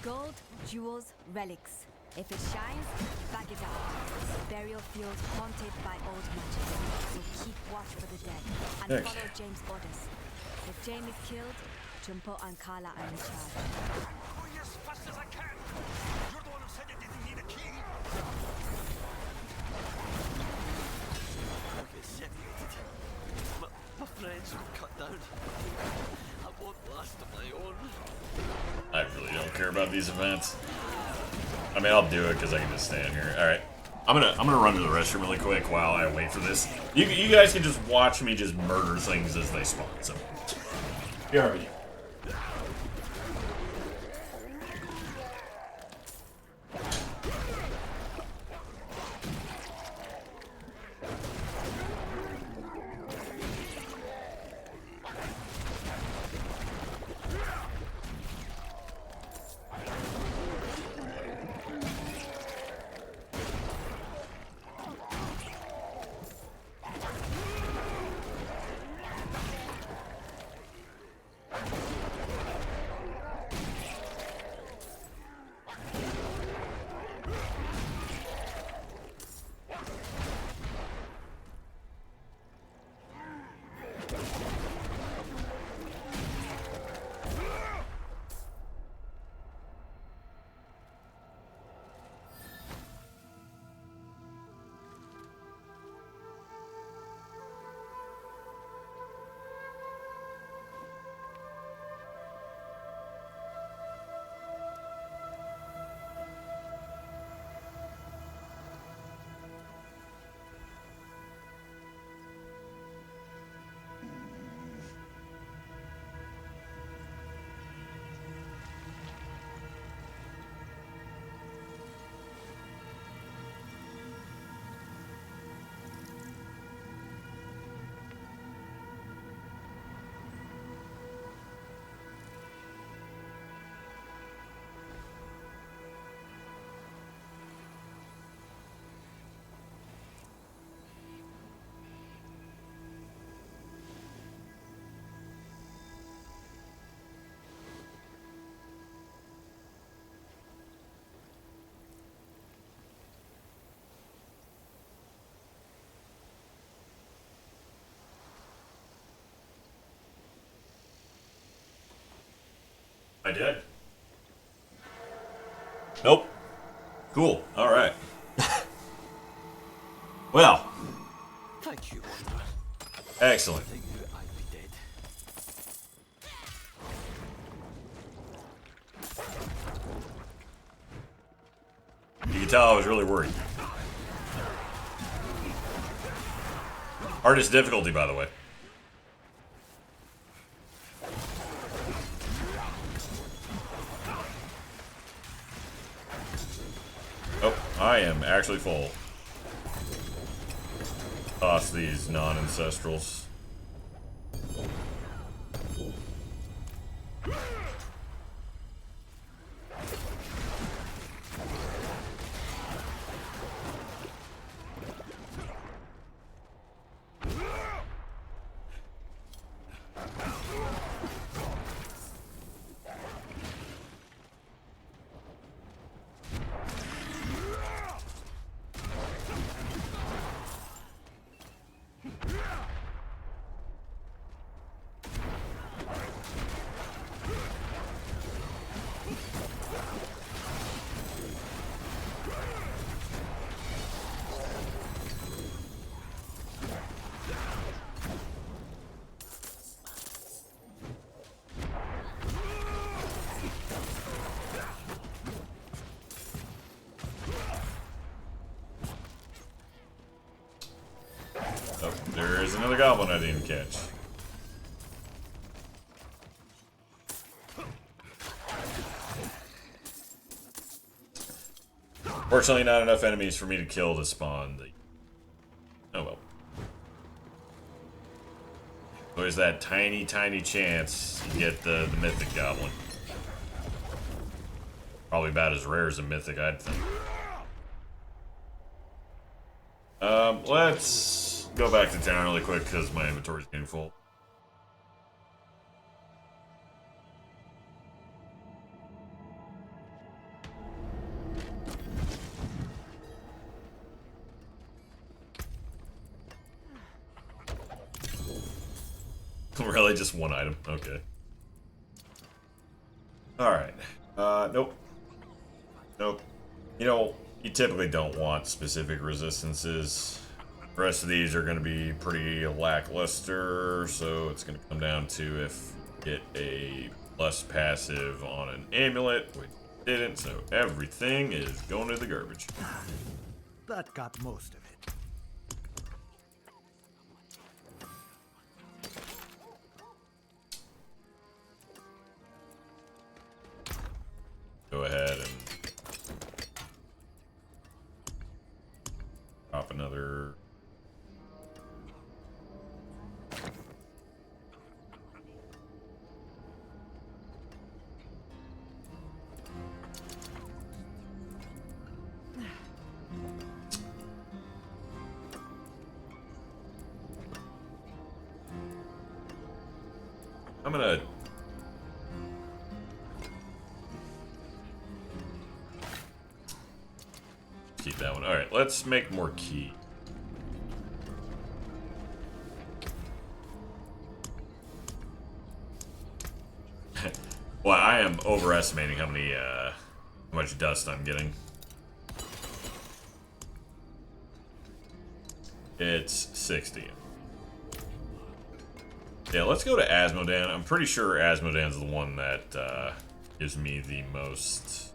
Gold, jewels, relics. If it shines, bag it up. Burial field haunted by old magic. So keep watch for the dead and Thanks. follow James' orders. If James is killed, Jumpo and Carla are in charge. Going as fast as I can. You're the one who said it didn't need a key. Okay, shit. My friends were cut down. I won't last on my own. I really don't care about these events. I mean, I'll do it because I can just stand here. All right, I'm gonna run to the restroom really quick while I wait for this. You guys can just watch me just murder things as they spawn. So, BRB. I did. Nope. Cool. All right. Well. Thank you, Wanderer. Excellent. I knew I'd be dead. You can tell I was really worried. Hardest difficulty, by the way. Oh, I am actually full. Toss these non-ancestrals. Oh, there is another goblin I didn't catch. Fortunately, not enough enemies for me to kill to spawn the... Oh well. There's that tiny, tiny chance you get the mythic goblin. Probably about as rare as a mythic, I'd think. Let's go back to town really quick because my inventory's getting full. Really, just one item? Okay. Alright. Nope. Nope. You know, you typically don't want specific resistances. The rest of these are going to be pretty lackluster, so it's going to come down to if you get a plus passive on an amulet, which didn't, so everything is going to the garbage. That got most of it. Go ahead and drop another. I'm gonna keep that one. Alright, let's make more key. Well, I am overestimating how many, how much dust I'm getting. It's 60. Yeah, let's go to Azmodan. I'm pretty sure Azmodan's the one that, gives me the most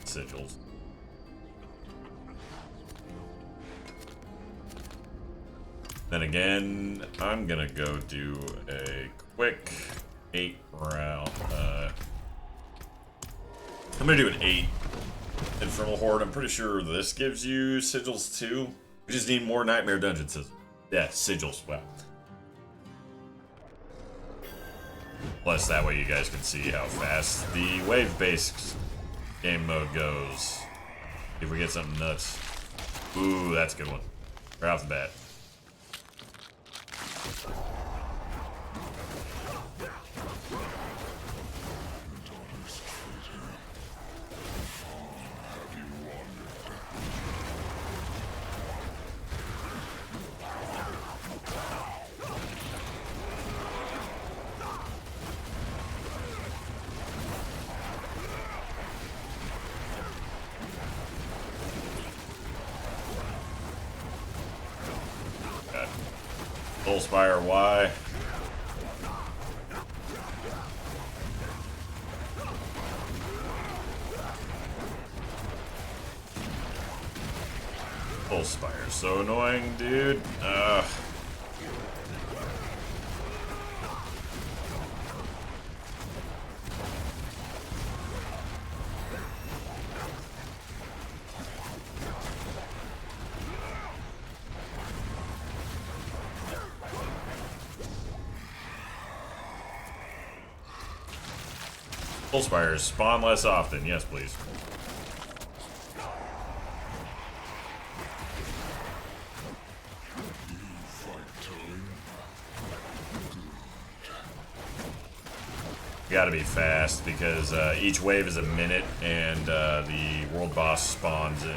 sigils. Then again, I'm gonna go do a quick 8 round. I'm gonna do an 8 Infernal Horde. I'm pretty sure this gives you sigils too. We just need more Nightmare Dungeon sigils. Yeah, sigils. Wow. Plus, that way you guys can see how fast the wave-based game mode goes. If we get something nuts. Ooh, that's a good one. Right off the bat. Soul Spire, why? Soul Spire, so annoying, dude. Ugh. Soul Spires spawn less often, yes please. Gotta be fast because each wave is a minute and the world boss spawns in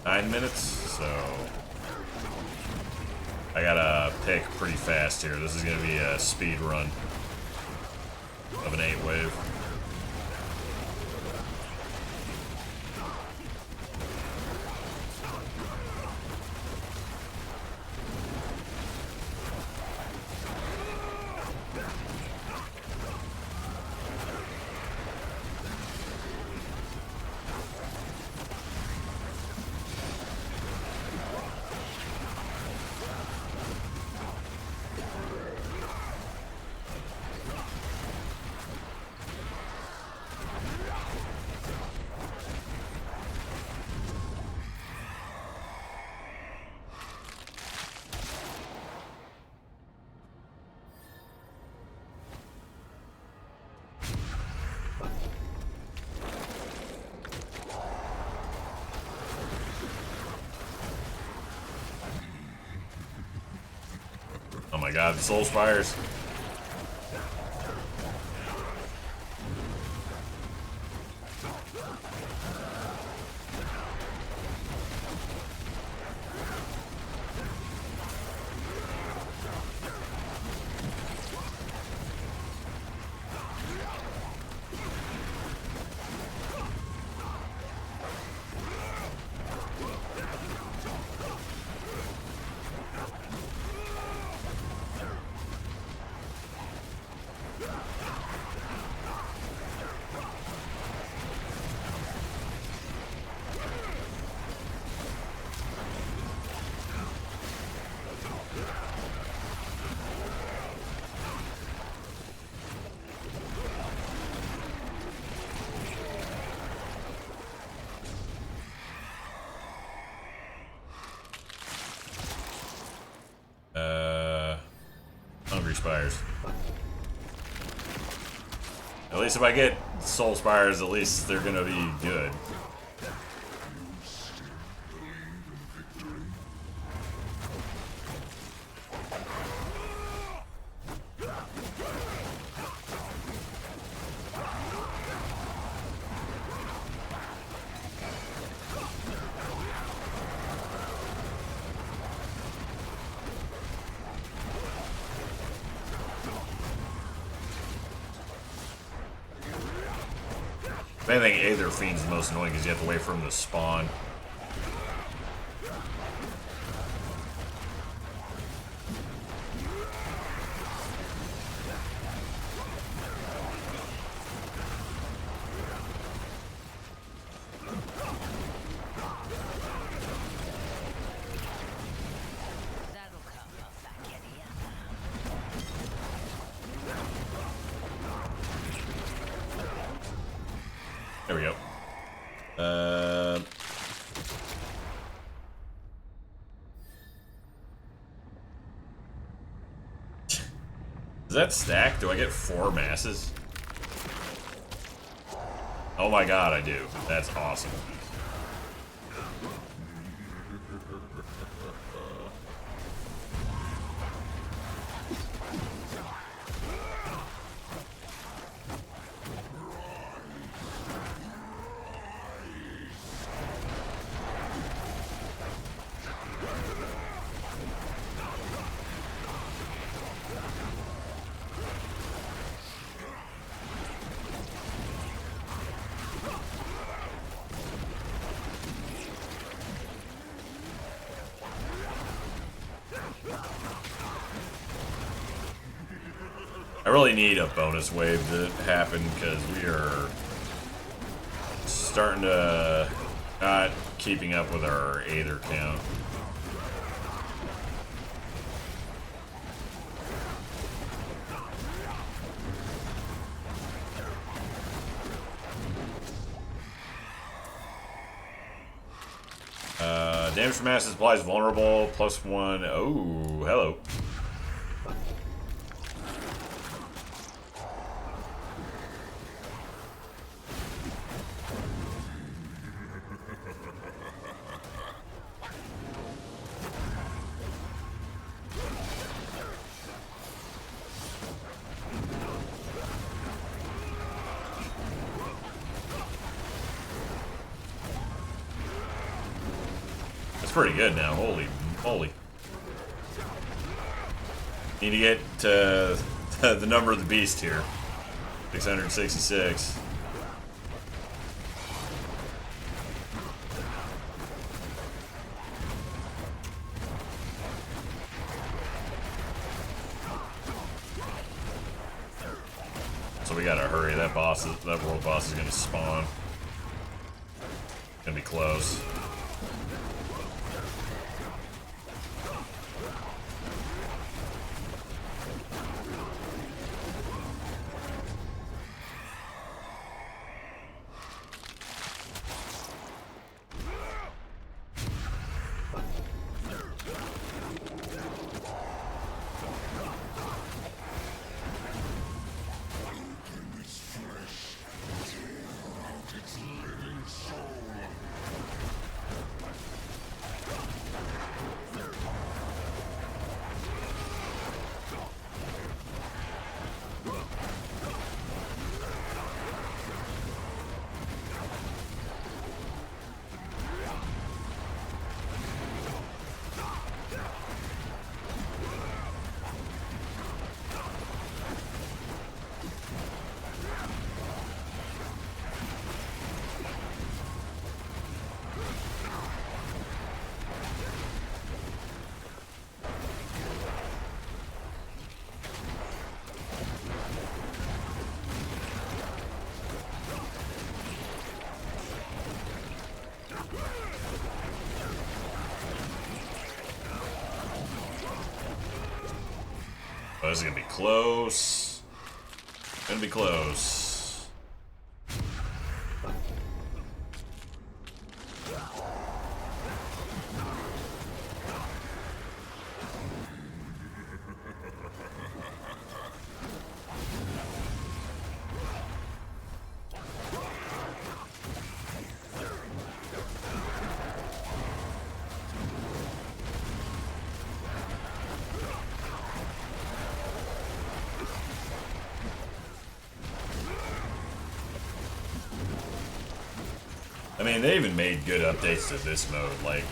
9 minutes, so I gotta pick pretty fast here. This is gonna be a speed run of an 8 wave. Oh my god, the Soul Spires. Hungry Spires. At least if I get Soul Spires, at least they're gonna be good. If anything, Aether Fiend's the most annoying because you have to wait for him to spawn. That'll come up back any There we go. Is that stacked? Do I get 4 masses? Oh my god, I do. That's awesome. I really need a bonus wave to happen because we are starting to not keeping up with our Aether count. Damage from acid applies vulnerable, +1. Oh, hello. That's pretty good now. Holy moly. Need to get to the number of the beast here. 666. So we gotta hurry. That world boss is gonna spawn. It's gonna be close. Oh, this is gonna be close. Gonna be close. I mean, they even made good updates to this mode. Like,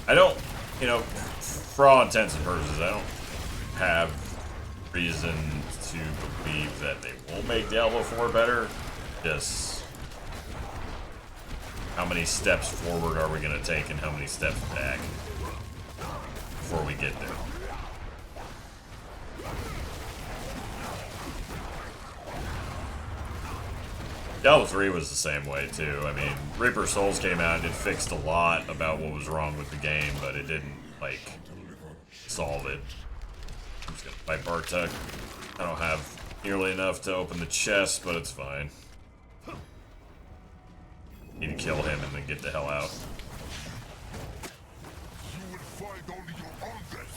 I don't, you know, for all intents and purposes, I don't have reason to believe that they will make Diablo 4 better. Just how many steps forward are we going to take and how many steps back before we get there? Diablo 3 was the same way, too. I mean, Reaper Souls came out and it fixed a lot about what was wrong with the game, but it didn't, like, solve it. I'm just gonna fight Bartek. I don't have nearly enough to open the chest, but it's fine. Need to kill him and then get the hell out. You will find only your own death.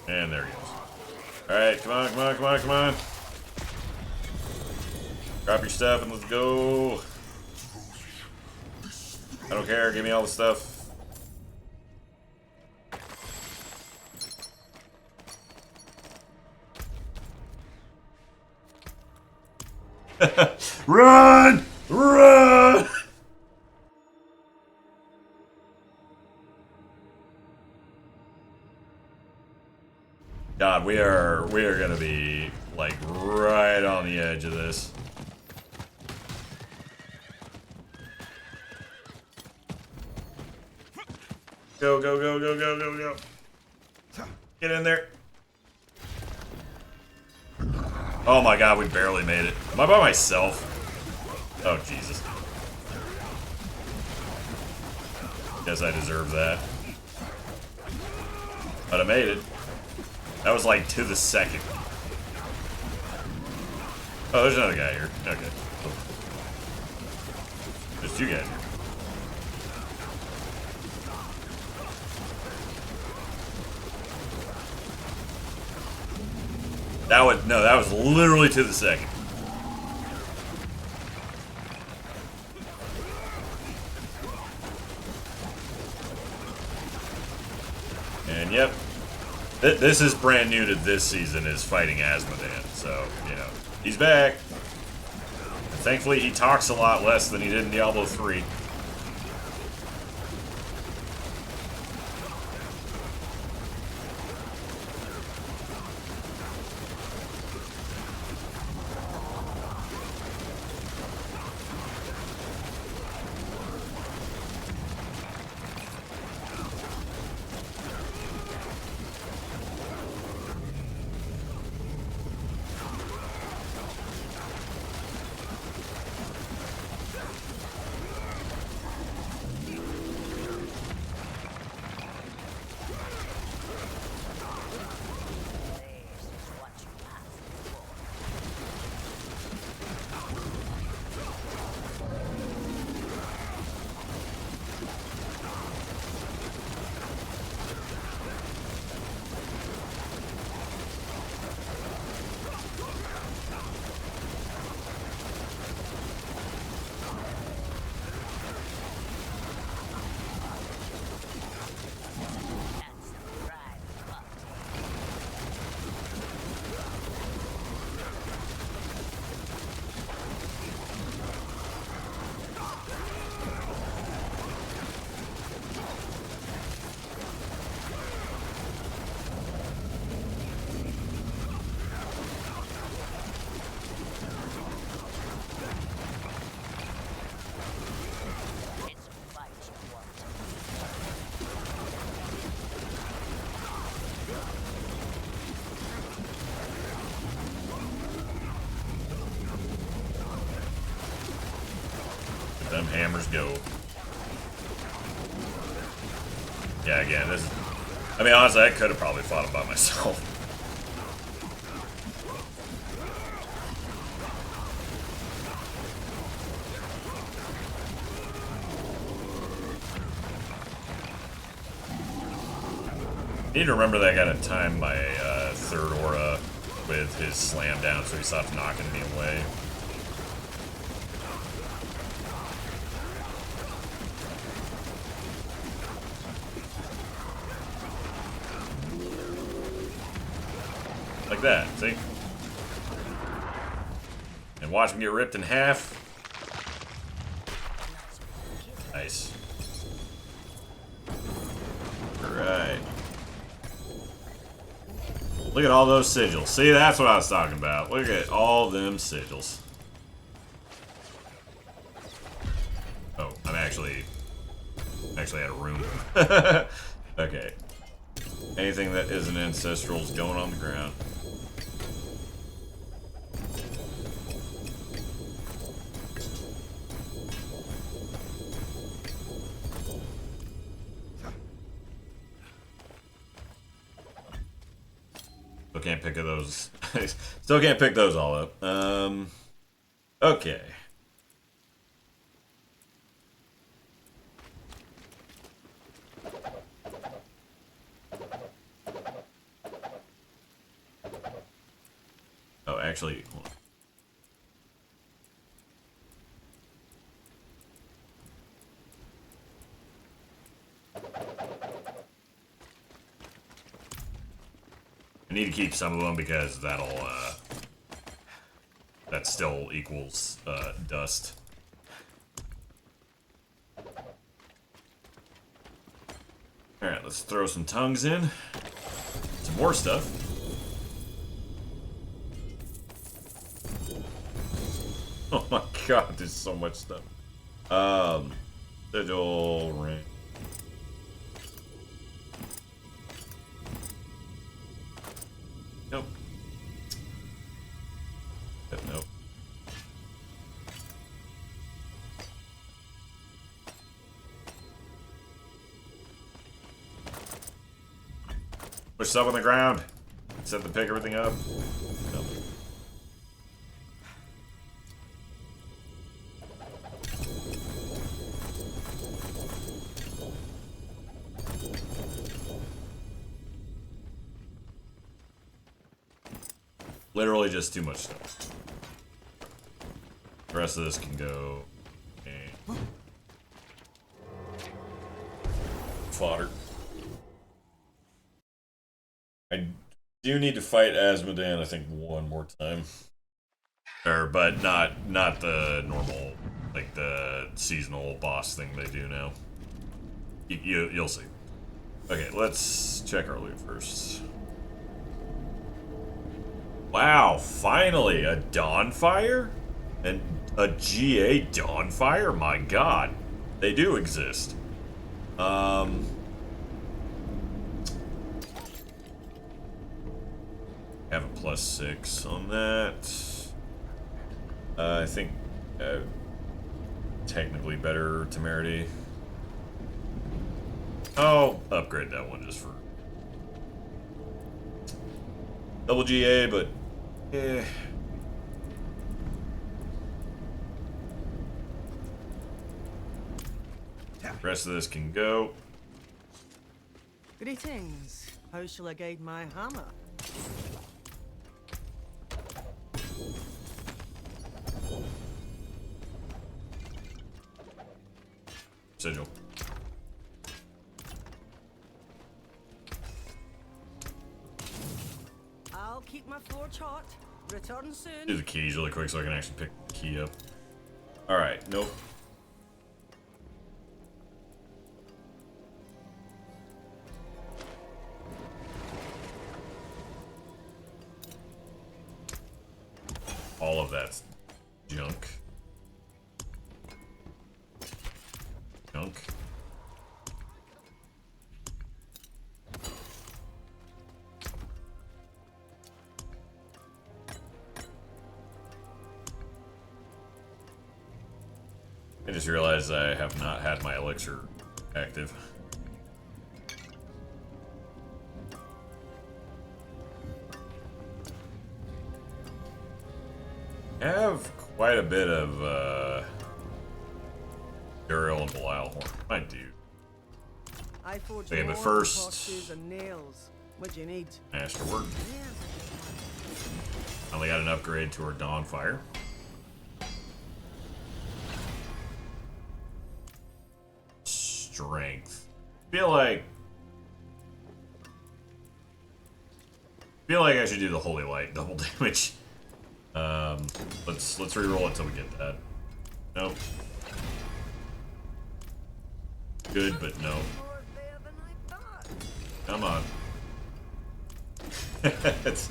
And there he goes. Alright, come on, come on, come on, come on. Drop your stuff and let's go. I don't care, give me all the stuff. Run! Run! God, we are gonna be like right on the edge of this. Go, go, go, go, go, go, go. Get in there. Oh my god, we barely made it. Am I by myself? Oh, Jesus. Guess I deserve that. But I made it. That was like to the second. Oh, there's another guy here. Okay. There's two guys here. That was literally to the second. And yep, this is brand new to this season, is fighting Azmodan. So, you know, he's back. And thankfully, he talks a lot less than he did in Diablo 3. Them hammers go. Yeah, again, this is... I mean, honestly, I could have probably fought him by myself. I need to remember that I gotta time my third aura with his slam down so he stops knocking me away. Like that, see? And watch him get ripped in half. Nice. Alright. Look at all those sigils. See, that's what I was talking about. Look at all them sigils. Oh, I'm actually out of room. Okay. Anything that isn't ancestral is going on the ground. Still can't pick those. Still can't pick those all up. Okay. Oh, actually, hold on. I need to keep some of them because that'll, that still equals, dust. Alright, let's throw some tongues in. Some more stuff. Oh my god, there's so much stuff. Sigil ring. Push stuff on the ground. Set to pick everything up. Nope. Literally just too much stuff. The rest of this can go. Fodder. I do need to fight Azmodan, I think, one more time. But not the normal, like the seasonal boss thing they do now. You'll see. Okay, let's check our loot first. Wow, finally a Dawnfire? And a GA Dawnfire? My god. They do exist. Have a +6 on that. I think technically better temerity. I'll upgrade that one just for double GA, but eh. Rest of this can go. Greetings. How shall I guide my hammer? Sigil. I'll keep my forge hot. Return soon. Do the keys really quick so I can actually pick the key up. Alright, nope. All of that's junk. Junk. I just realized I have not had my elixir active. I have quite a bit of Burial and Belial Horn. I do. I forge Okay, but more first- horseshoes and nails. What do you need? Masterwork. Finally got an upgrade to our Dawnfire. Strength. Feel like I should do the Holy Light double damage. Let's reroll it till we get that. Nope. Good, but no. More there than I thought. Come on. It's...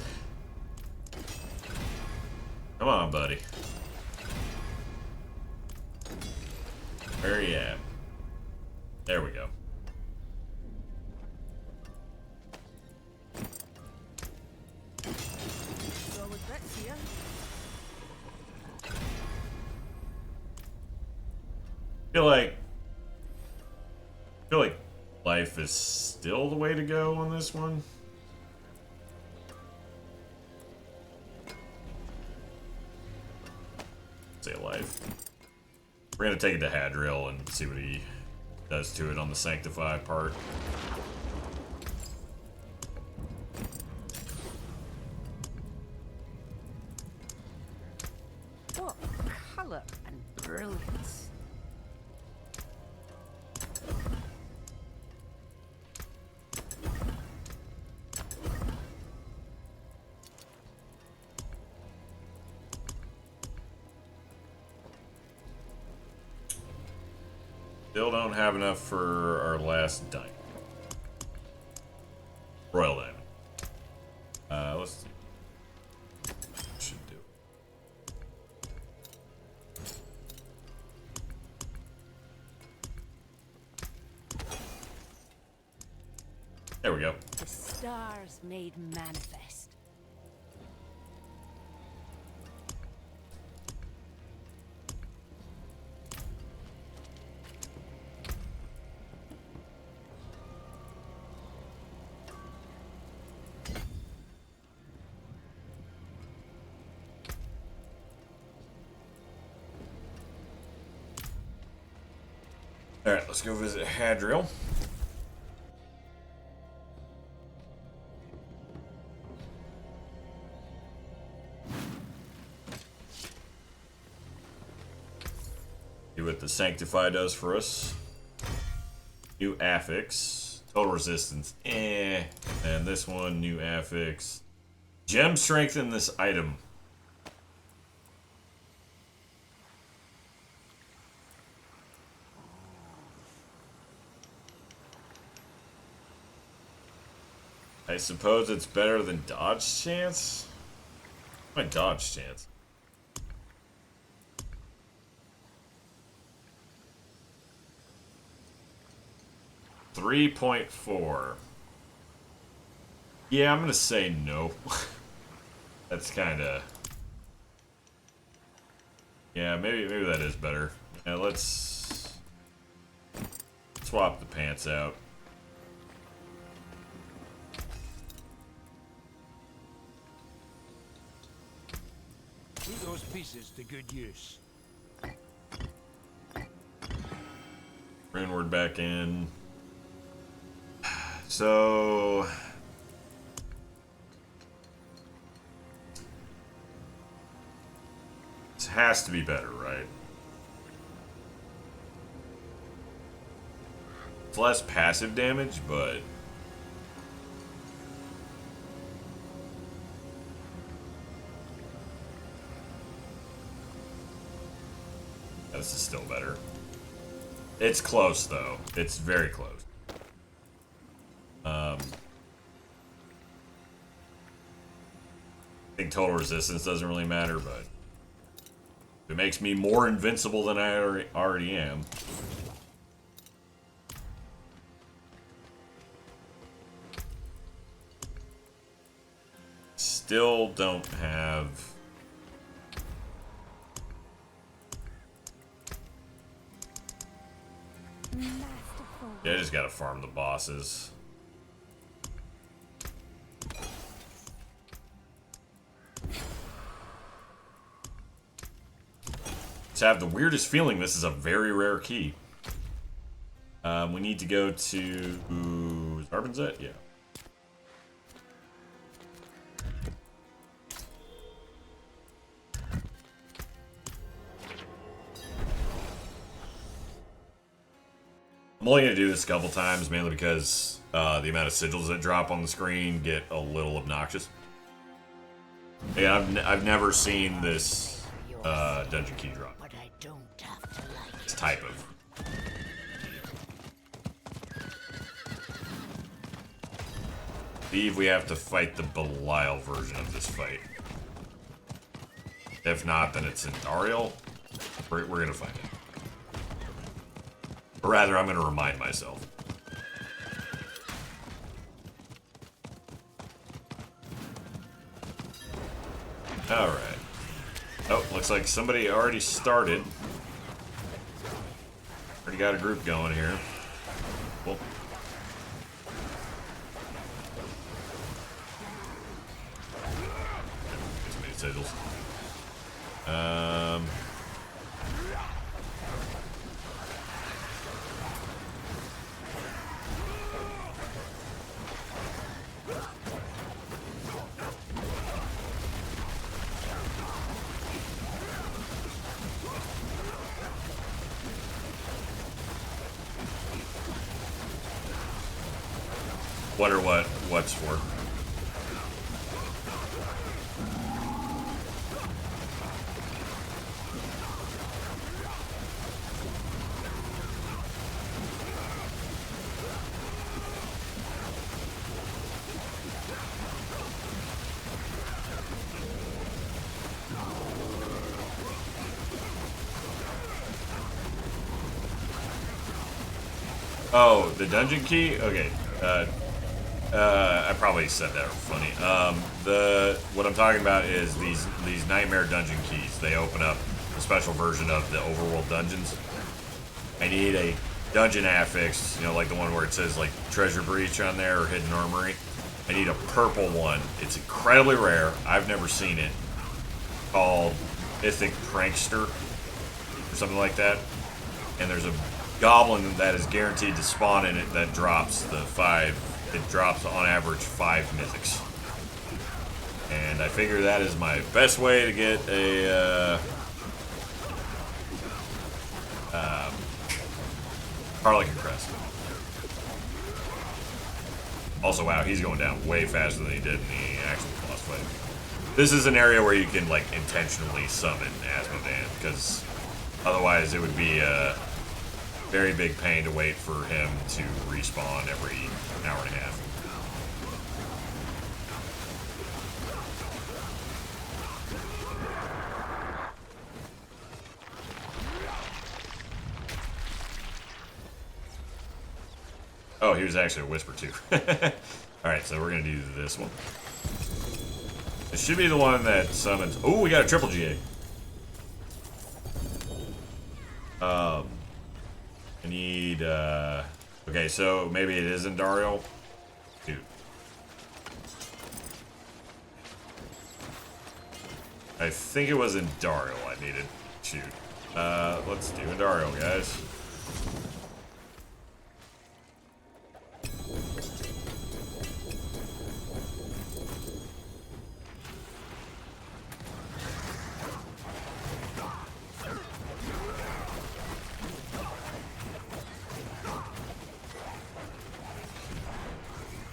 Come on, buddy. Where are you at? There we go. Solid bits here. Feel like life is still the way to go on this one. Say life. We're gonna take it to Hadriel and see what he does to it on the Sanctify part. What colour and brilliance. Still don't have enough for our last diamond. Royal diamond. Let's see. Should do it. There we go. The stars made manifest. Alright, let's go visit Hadriel. See what the Sanctify does for us. New affix. Total resistance. And this one, new affix. Gem strengthen this item. I suppose it's better than dodge chance? My dodge chance. .4. Yeah, I'm gonna say no. That's kinda... Yeah, maybe that is better. Yeah, let's swap the pants out. Put those pieces to good use. Runeward back in. So... This has to be better, right? It's less passive damage, but... This is still better. It's close, though. It's very close. I think total resistance doesn't really matter, but it makes me more invincible than I already am. Still don't have... Yeah, I just gotta farm the bosses. I have the weirdest feeling this is a very rare key. We need to go to... Is Arbin's it? Yeah. I'm only going to do this a couple times, mainly because the amount of sigils that drop on the screen get a little obnoxious. Yeah, I've never seen this dungeon key drop. This type of. I believe we have to fight the Belial version of this fight. If not, then it's in Ariel. We're going to find it. Or rather, I'm going to remind myself. Alright. Oh, looks like somebody already started. Already got a group going here. Cool. Too many sigils. Wonder what's for. Oh, the dungeon key? Okay. I probably said that funny. What I'm talking about is these nightmare dungeon keys. They open up a special version of the overworld dungeons. I need a dungeon affix, you know, like the one where it says like treasure breach on there or hidden armory. I need a purple one. It's incredibly rare. I've never seen it. Called Mythic Prankster or something like that. And there's a goblin that is guaranteed to spawn in it that drops the 5. It drops on average 5 mythics. And I figure that is my best way to get a Harlequin Crest. Also, wow, he's going down way faster than he did in the actual boss fight. This is an area where you can, like, intentionally summon Azmodan, because otherwise it would be a very big pain to wait for him to respawn every hour and a half. Oh, he was actually a whisper too. Alright, so we're gonna do this one. This should be the one that summons. Oh, we got a triple GA. I need okay, so maybe it is in Dario. Dude. I think it was in Dario I needed. Shoot. Let's do a Dario, guys.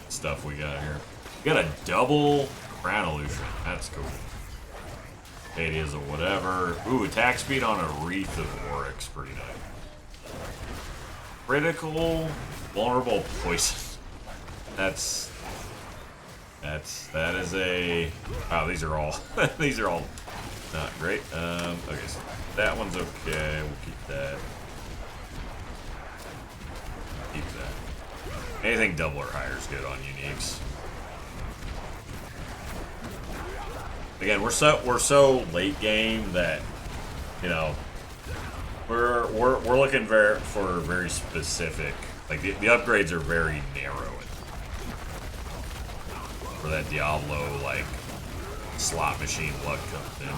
Stuff we got here. We got a double crown illusion. That's cool. It is a whatever. Ooh, attack speed on a Wreath of Oryx. Pretty nice. Critical, vulnerable poison. That is a. Wow, these are all these are all not great. Okay, so that one's okay. We'll keep that. Keep that. Anything double or higher is good on uniques. Again, we're so late game that, you know, we're looking for very specific. Like the upgrades are very narrow. For that Diablo like slot machine luck comes in.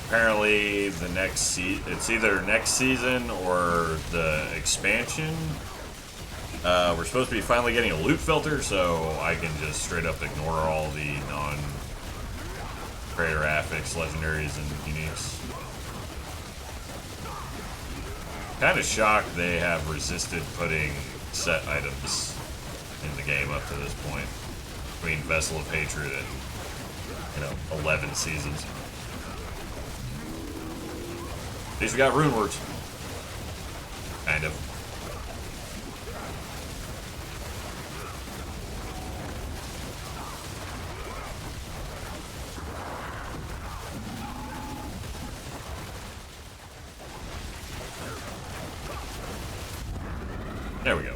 Apparently, the next it's either next season or the expansion. We're supposed to be finally getting a loot filter, so I can just straight up ignore all the non-creator affix, legendaries, and uniques. Kind of shocked they have resisted putting set items in the game up to this point, between Vessel of Hatred and 11 seasons. At least we got rune words. Kind of. There we go.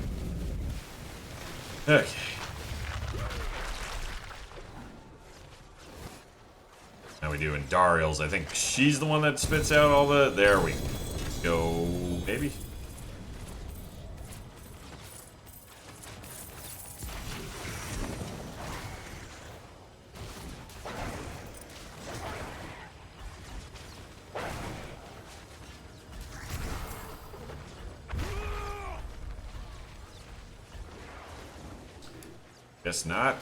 Okay. Now we do in Dariel's. I think she's the one that spits out all the... There we go, maybe? Guess not.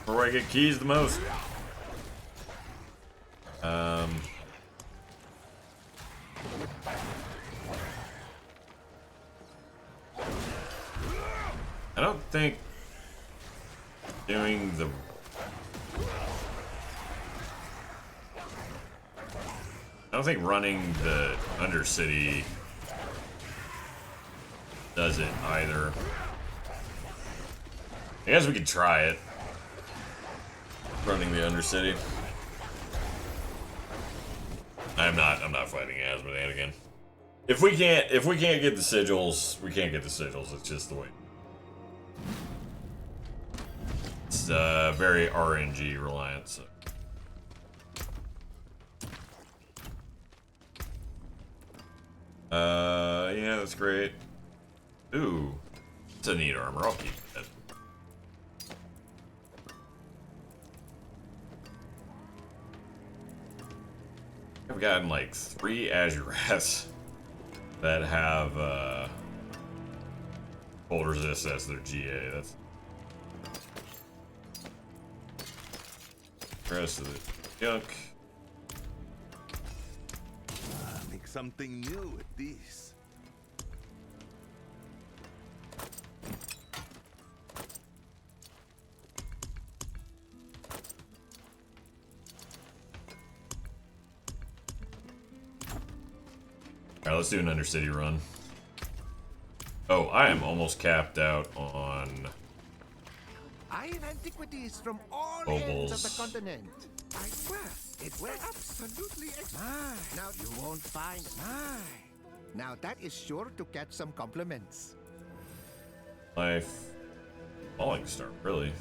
Where do I get keys the most? I don't think... doing the... I don't think running the Undercity does it either. I guess we could try it. Running the Undercity. I'm not fighting Azmodan again. If we can't get the sigils, we can't get the sigils. It's just the way. It's very RNG reliant. So. Yeah, that's great. Ooh, it's a neat armor. I'll keep it. I've gotten like 3 Azurats that have cold resist as their GA. That's the rest of the junk. Make something new with these. Alright, let's do an Undercity run. Oh, I am almost capped out on I have antiquities from all Kobolds. ends of the continent. I swear, it will absolutely now you won't find Now that is sure to catch some compliments. life. Falling Star, really.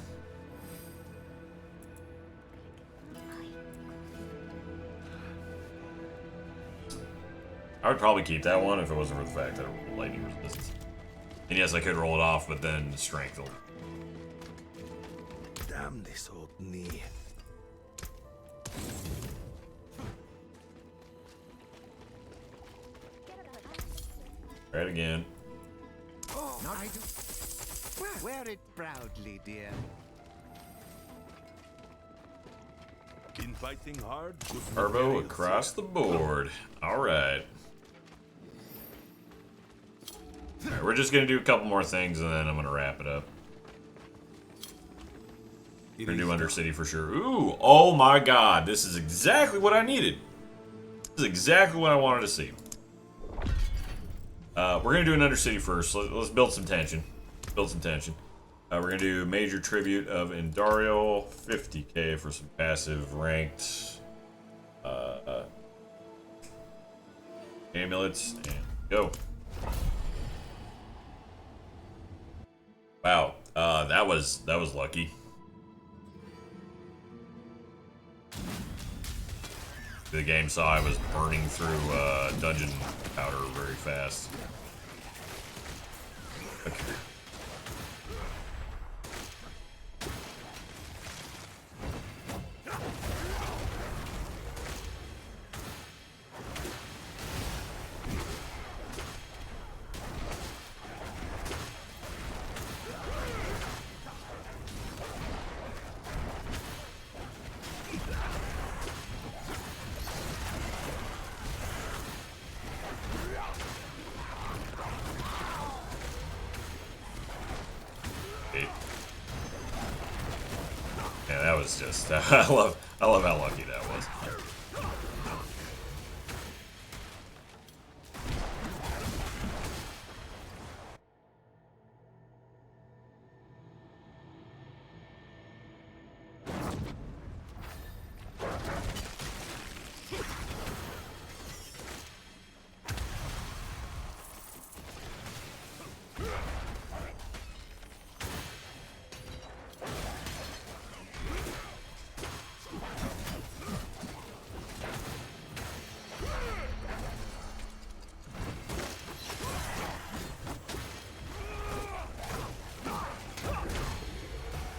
I would probably keep that one if it wasn't for the fact that it lightning resistance. And yes, I could roll it off, but then strength will. Damn this old knee. Try it again. Oh, now I do. Wear it proudly, dear. Been fighting hard. Turbo across the board. Alright. Alright, we're just gonna do a couple more things and then I'm gonna wrap it up. We're gonna do Undercity for sure. Ooh, oh my god, this is exactly what I needed. This is exactly what I wanted to see. We're gonna do an Undercity first. Let's build some tension. Build some tension. We're gonna do major tribute of Indariel, 50k for some passive ranked amulets, and go. Wow, that was lucky. The game saw I was burning through dungeon powder very fast. Okay. Yeah, that was just I love how lucky that was.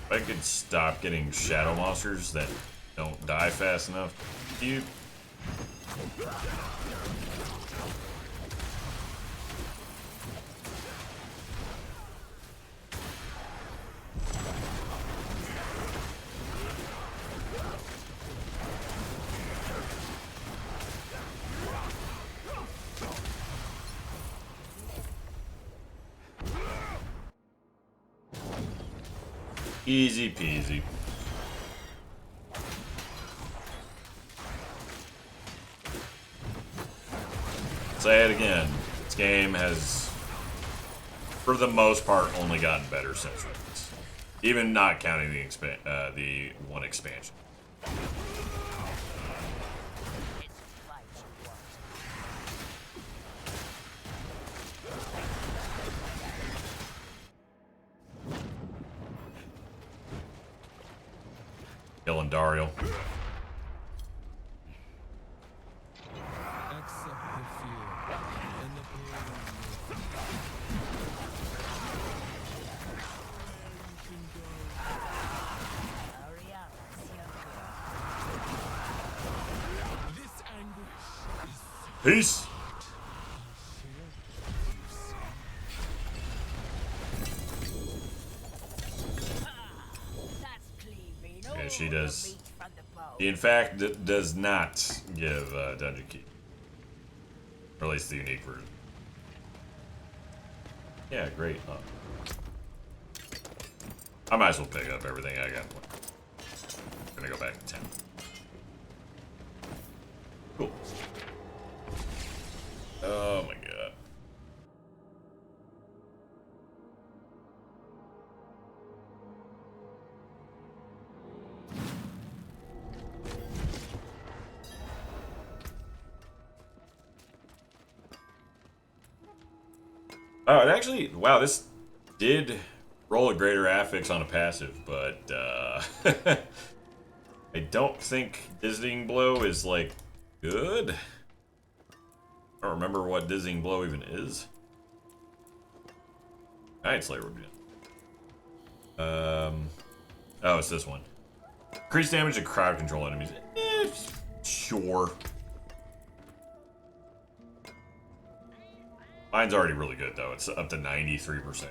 If I could stop getting shadow monsters that don't die fast enough, you. Easy peasy. Say it again. This game has, for the most part, only gotten better since release. Even not counting the one expansion. Killing Dario. Peace. Yeah, she does. He, in fact, does not give dungeon key. Or at least the unique version. Yeah, great. I might as well pick up everything I got. I'm gonna go back to 10. Cool. Oh my god. Oh, it actually, wow, this did roll a greater affix on a passive, but I don't think Dizzying Blow is, like, good. I don't remember what Dizzying Blow even is. Night Slayer would be done. Oh, it's this one. Increase damage to crowd control enemies. Sure. Mine's already really good, though. It's up to 93%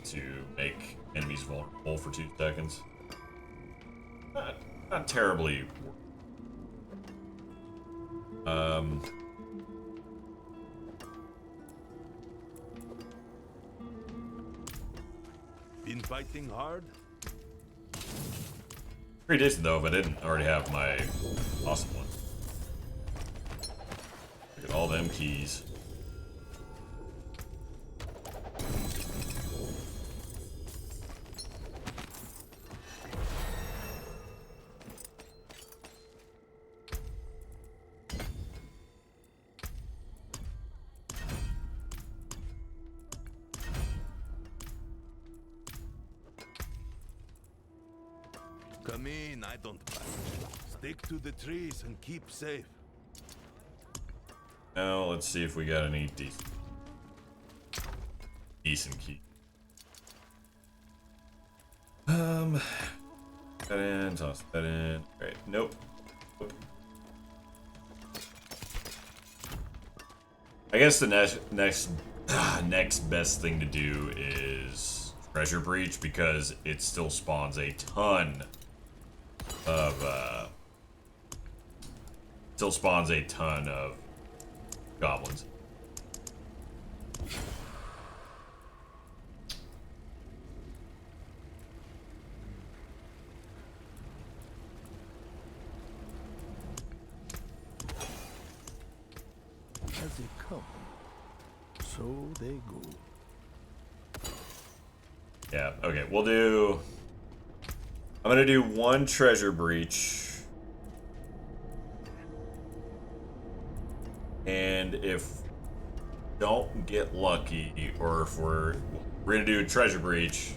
to make enemies vulnerable for 2 seconds. Not terribly. Been fighting hard? Pretty decent, though, if I didn't already have my awesome one. Look at all them keys. Come in, I don't bite. Stick to the trees and keep safe. Now let's see if we got any decent key. That in, toss that in. Great. Nope. I guess the next best thing to do is Treasure Breach, because it still spawns a ton of goblins. As they come, so they go. Yeah, okay, we'll do... I'm gonna do 1 Treasure Breach. And if don't get lucky, or if we're gonna do a Treasure Breach,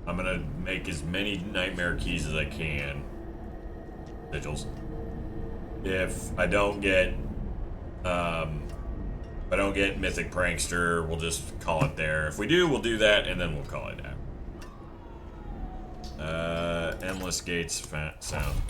I'm gonna make as many Nightmare Keys as I can. Sigils. If I don't get Mythic Prankster, we'll just call it there. If we do, we'll do that, and then we'll call it out. Endless Gates sound.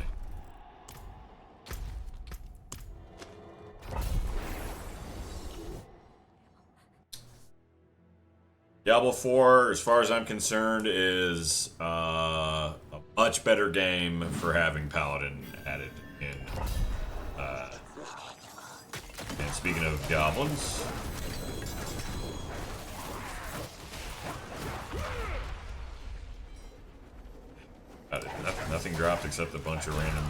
Diablo 4, as far as I'm concerned, is a much better game for having Paladin added in. And speaking of goblins, nothing dropped except a bunch of random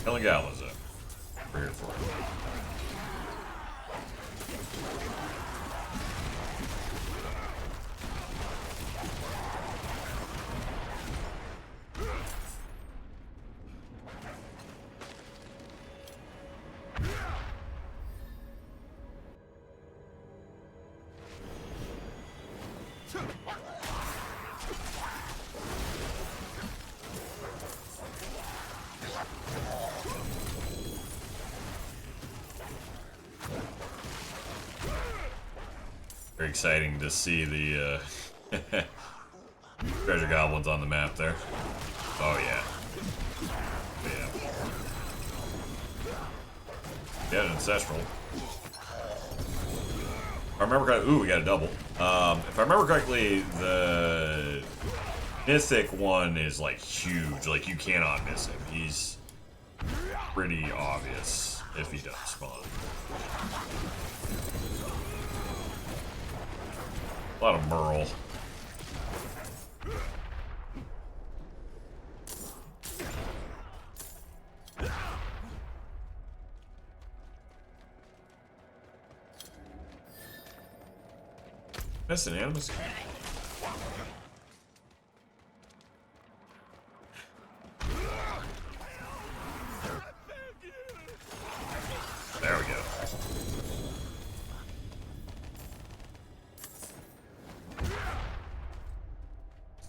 killing goblins up. We're here for it. Very exciting to see the treasure goblins on the map there. Oh yeah. Yeah. Yeah, an ancestral. If I remember correctly, ooh, we got a double. If I remember correctly, the mythic one is like huge. Like you cannot miss him. He's pretty obvious if he does spawn. A lot of Merle. That's an animus. There we go.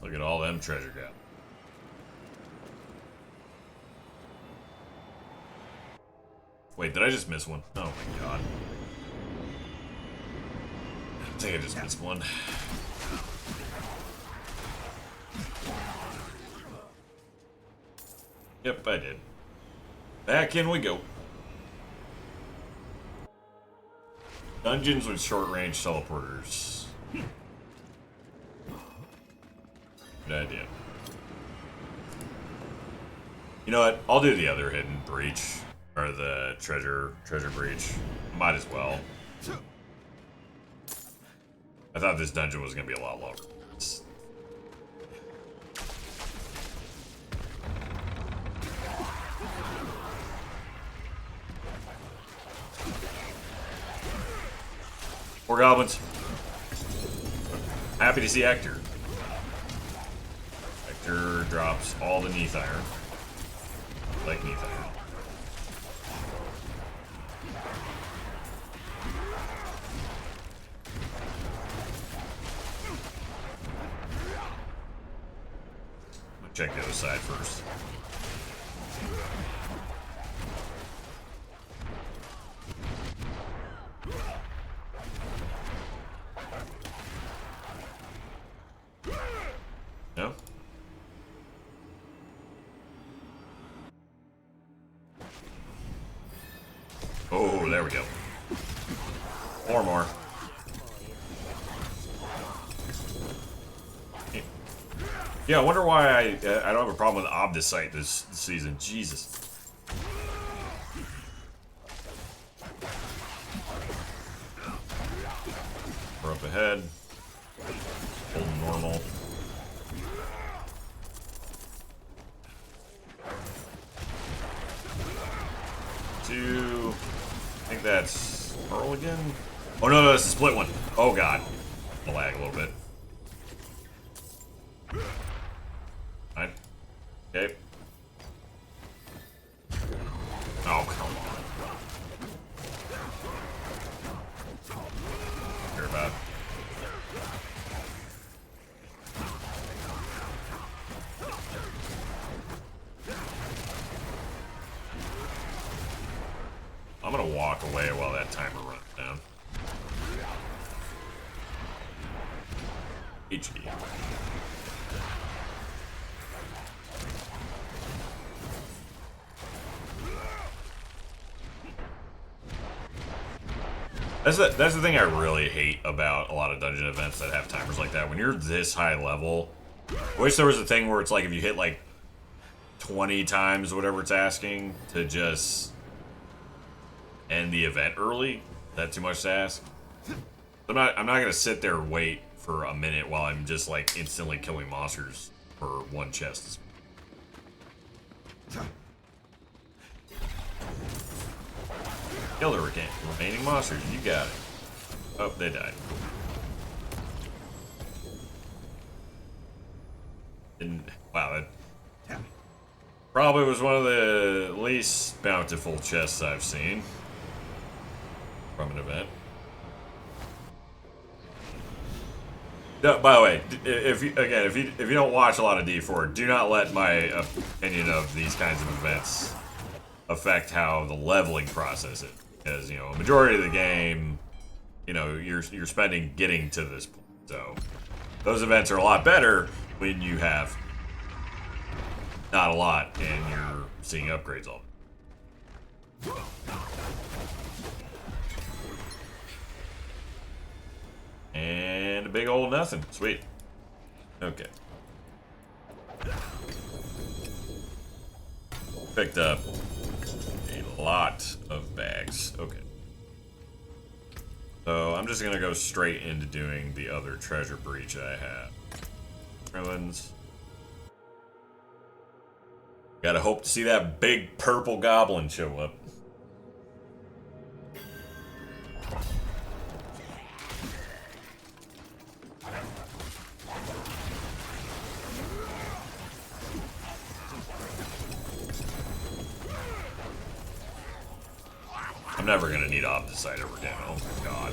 Look at all them treasure gaps. Wait, did I just miss one? Oh my god. I think I just missed one. Yep, I did. Back in we go. Dungeons with short-range teleporters. Good idea. You know what? I'll do the other hidden breach. Or the treasure breach. Might as well. I thought this dungeon was gonna be a lot longer. Poor goblins. Happy to see Hector. Hector drops all the Neath Iron. Like Neath Iron. Check the other side first. No? Oh, there we go. More. Yeah, I wonder why I don't have a problem with Obdicite this season. Jesus. We're up ahead. Hold normal. Two. I think that's Earl again. Oh no, that's a split one. Oh god. I'll lag a little bit. Fine. Okay. Oh, come on. Care about. I'm gonna walk away while that timer runs down. HD. That's the thing I really hate about a lot of dungeon events that have timers like that. When you're this high level, I wish there was a thing where it's like if you hit like 20 times whatever it's asking to just end the event early. Is that too much to ask? I'm not gonna sit there and wait for a minute while I'm just like instantly killing monsters for one chest. Kill the remaining monsters. You got it. Oh, they died. And wow, that probably was one of the least bountiful chests I've seen from an event. No, by the way, if you don't watch a lot of D4, do not let my opinion of these kinds of events affect how the leveling process is. Because, you know, a majority of the game, you know, you're spending getting to this point. So those events are a lot better when you have not a lot and you're seeing upgrades all the time. And a big old nothing. Sweet. Okay. Picked up a lot of bags. Okay. So I'm just gonna go straight into doing the other treasure breach I have. Ruins. Gotta hope to see that big purple goblin show up. I'm never gonna need Opticite ever again. Oh my god.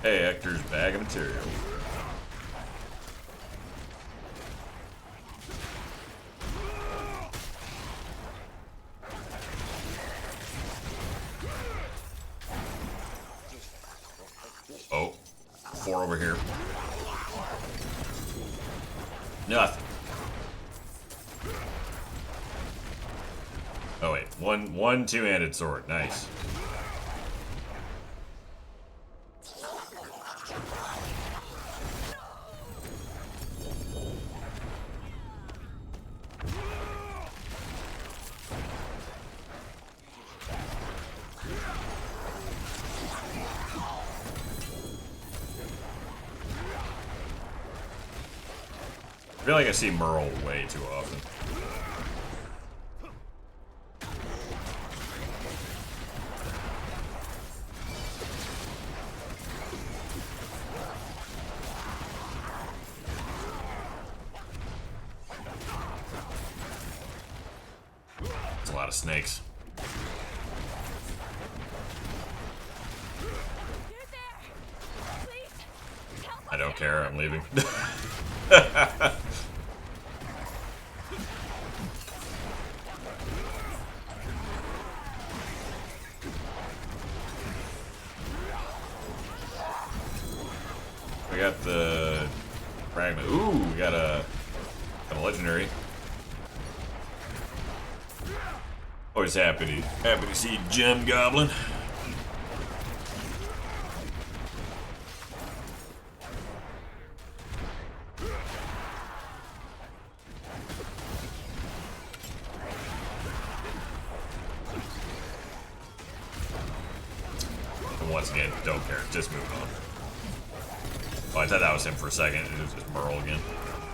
Hey, Hector's bag of material. Oh, 4 over here. Nothing. Oh wait, one two-handed sword. Nice. I feel like I see Merle way too often. There's a lot of snakes. I don't care, I'm leaving. We got the fragment. Ooh, we got a legendary. Always happy to see Gem Goblin. And once again, don't care. Just moving on. Oh, I thought that was him for a second. It was just Merle again.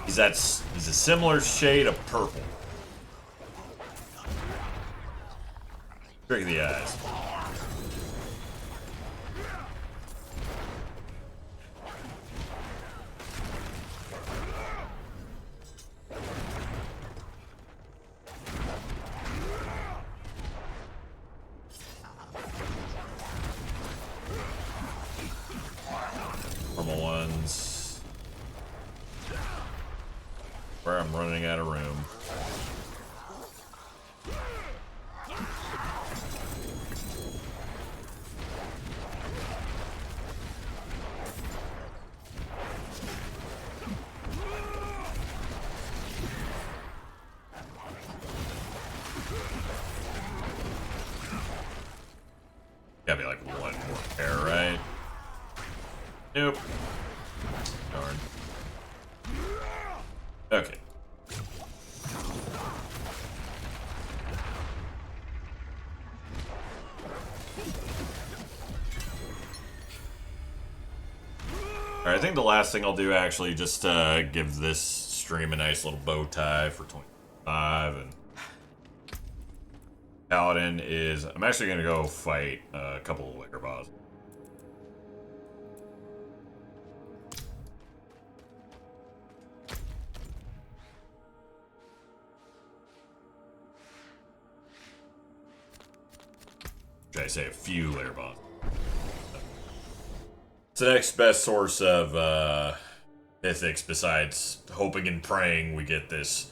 He's a similar shade of purple. Trick of the eyes. Normal ones. Where I'm running out of room. Gotta be like one more pair, right? Nope. Darn. think the last thing I'll do actually just give this stream a nice little bow tie for 25. And Paladin is... I'm actually going to go fight a couple of Lair bosses. Should I say a few Lair bosses? It's the next best source of mythics besides hoping and praying we get this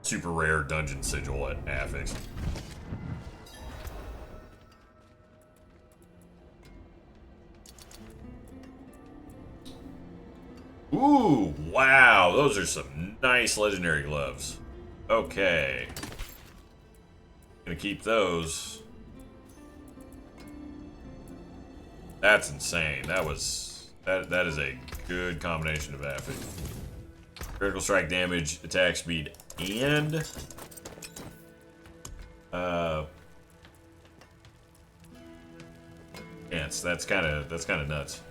super rare dungeon sigil at Affix. Ooh, wow, those are some nice legendary gloves. Okay. Gonna keep those. That's insane. That is a good combination of affix. Critical strike damage, attack speed, and chance. That's kind of nuts.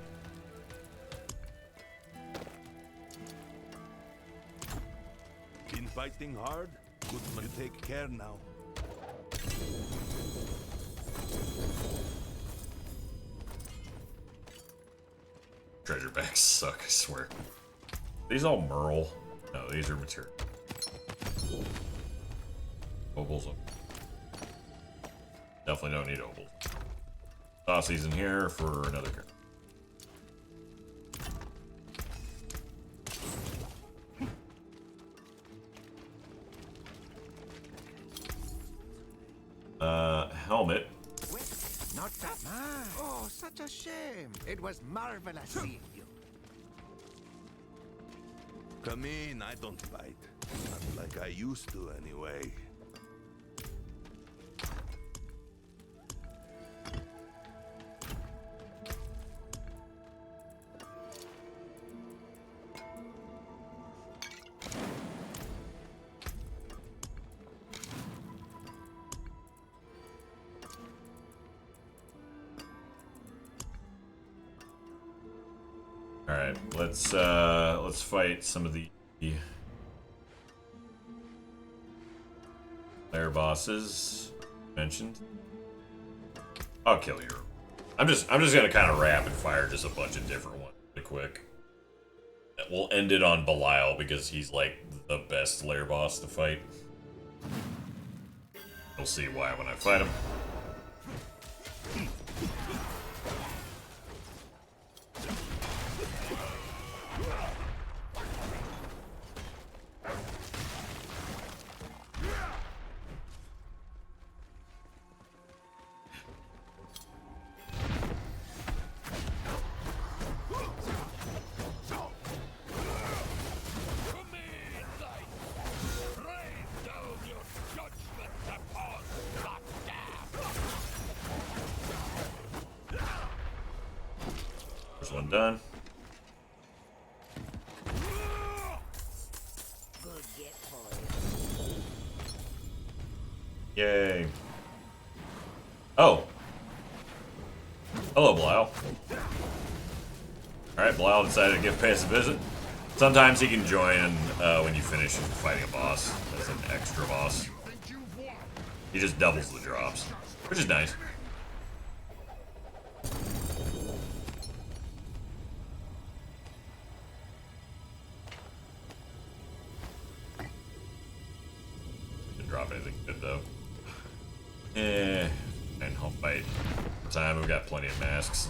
Been fighting hard? Good, you take care now. Treasure bags suck, I swear. These all Merle? No, these are material. Opals. Definitely don't need opals. Saucy's in here for another card. Helmet. Not that. Oh, such a shame. It was marvelous seeing you. Come in, I don't fight. Not like I used to, anyway. Alright, let's fight some of the Lair bosses mentioned. I'll kill you. I'm just gonna kind of rapid fire just a bunch of different ones really quick. We'll end it on Belial because he's like the best Lair boss to fight. You'll see why when I fight him. First one done. Yay. Oh. Hello, Belial. Alright, Belial decided to give Pace a visit. Sometimes he can join when you finish fighting a boss as an extra boss. He just doubles the drops, which is nice. Didn't drop anything good though. And I'll fight. Time we've got plenty of masks.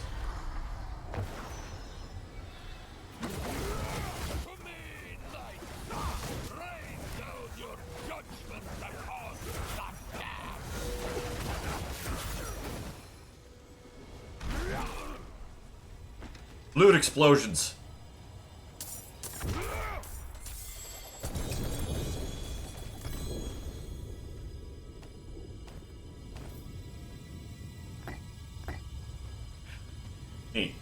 Loot explosions. Neat.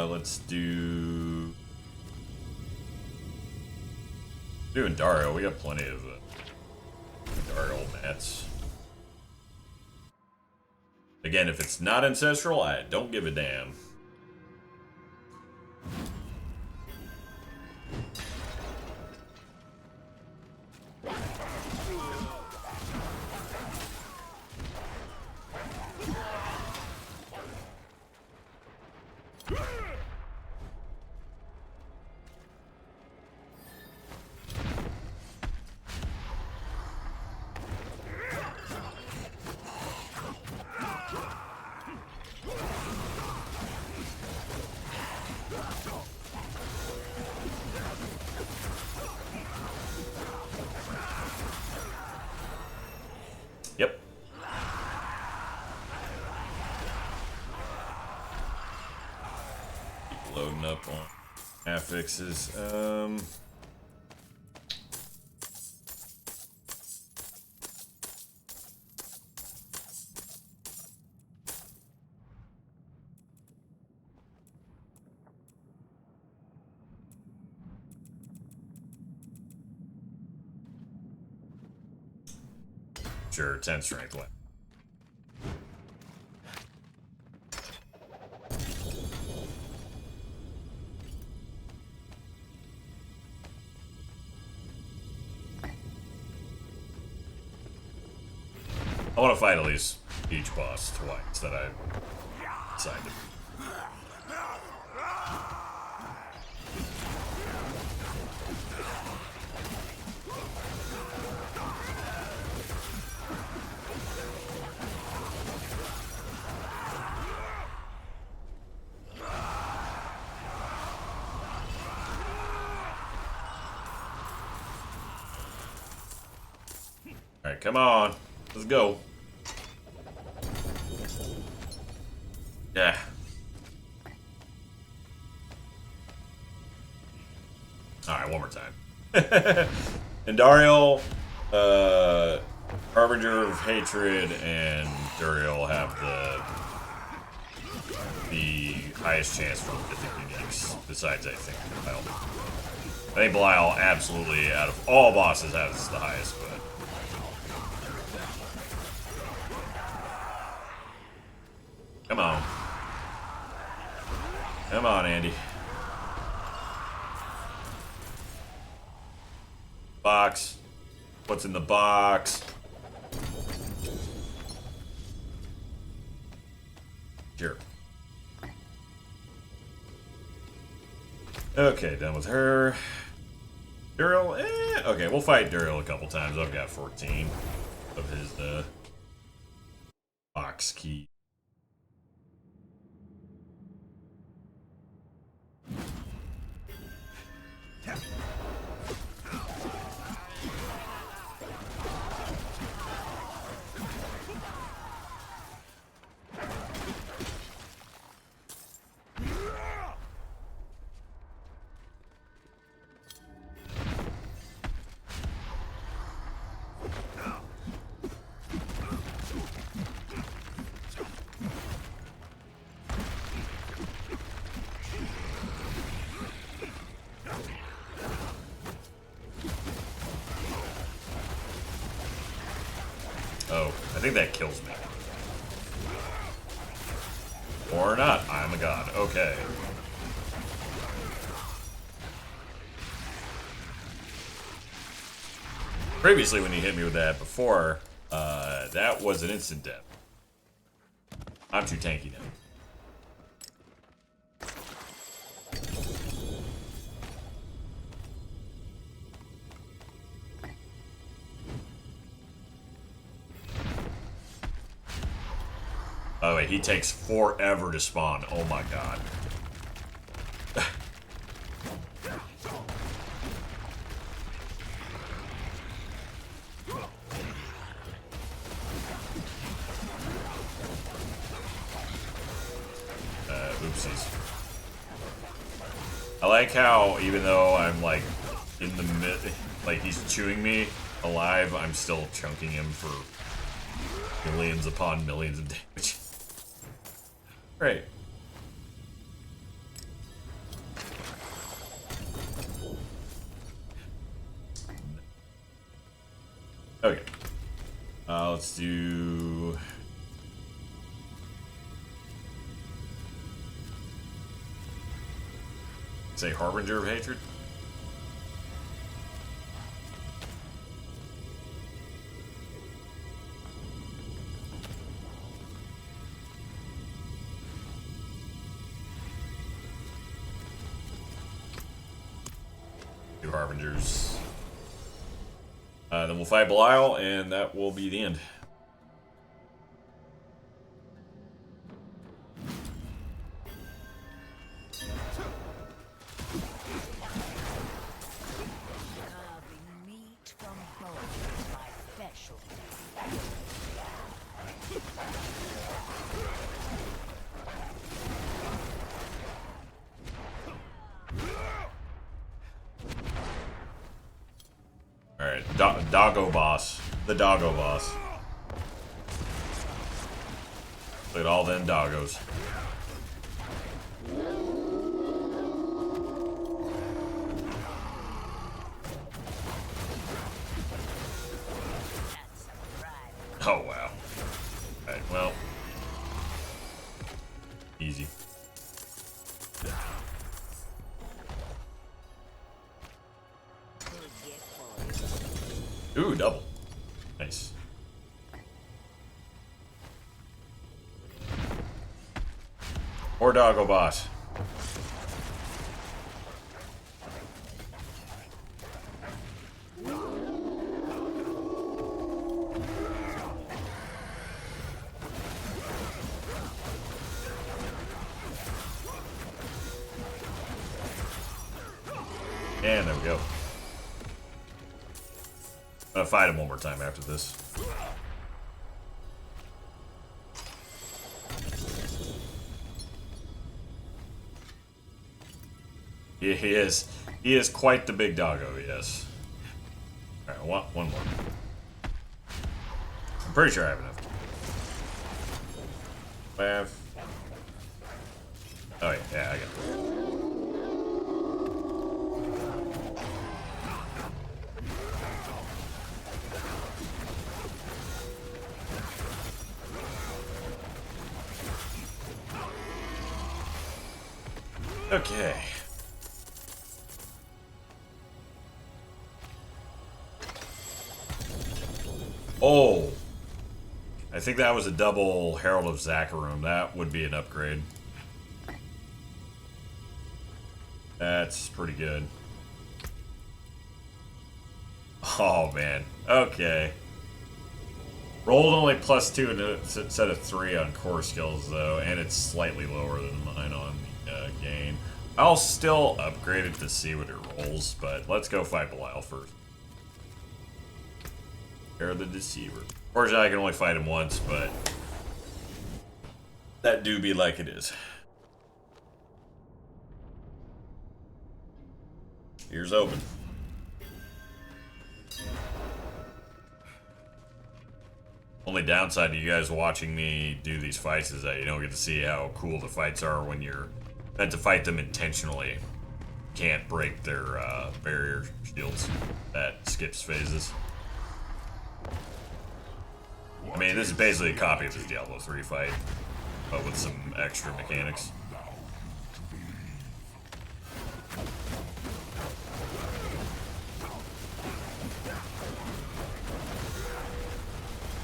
Let's do Dario. We got plenty of Dario mats. Again, if it's not ancestral, I don't give a damn. Yep. Keep loading up on affixes. Sure, 10 strength left. I want to fight at least each boss twice that I decided. Alright, come on. Let's go. Yeah. Alright, one more time. Endariel, Harbinger of Hatred, and Duriel have the highest chance for mythic uniques, besides, I think, Belial. I think Belial absolutely, out of all bosses, has the highest, but... Come on. Come on, Andy. Box. What's in the box? Sure. Okay, done with her. Duriel, okay, we'll fight Duriel a couple times. I've got 14 of his, box key. Oh, I think that kills me. Or not. I'm a god. Okay. Previously, when he hit me with that before, that was an instant death. I'm too tanky now. By the way, he takes forever to spawn. Oh my god. Oopsies. I like how, even though I'm like in the mid, like he's chewing me alive, I'm still chunking him for millions upon millions of damage. Great. Okay. Let's do Say Harbinger of Hatred? Two Harbingers. Then we'll fight Belial, and that will be the end. Alright, Doggo Boss. The Doggo Boss. Look at all them doggos. Oh, wow. Alright, well. Easy. Ooh, double. Nice. Or Doggo Boss. And there we go. I'm gonna fight him one more time after this. Yeah, he is. He is quite the big doggo, yes. Alright, I want one more. I'm pretty sure I have enough. Oh yeah, I got it. Okay. Oh. I think that was a double Herald of Zakharum. That would be an upgrade. That's pretty good. Oh, man. Okay. Rolled only +2 instead of 3 on core skills, though, and it's slightly lower than mine on the gain. I'll still upgrade it to see what it rolls, but let's go fight Belial first. Bear the Deceiver. Fortunately, I can only fight him once, but that do be like it is. Ears open. Only downside to you guys watching me do these fights is that you don't get to see how cool the fights are when you're meant to fight them intentionally. Can't break their barrier shields. That skips phases. I mean, this is basically a copy of the Diablo 3 fight, but with some extra mechanics.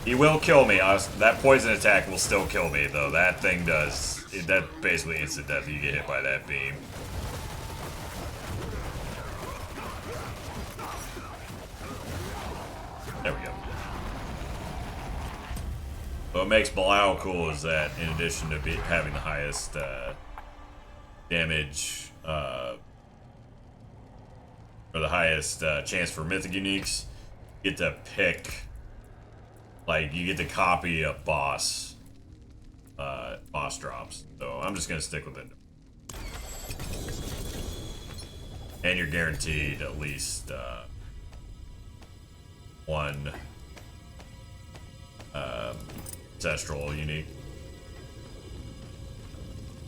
He will kill me. That poison attack will still kill me, though. That thing does. That basically instant death. You get hit by that beam. There we go. What makes Belial cool is that, in addition to having the highest damage, or the highest chance for mythic uniques, you get to pick. Like, you get to copy a boss drops. So I'm just gonna stick with it. And you're guaranteed at least one ancestral unique.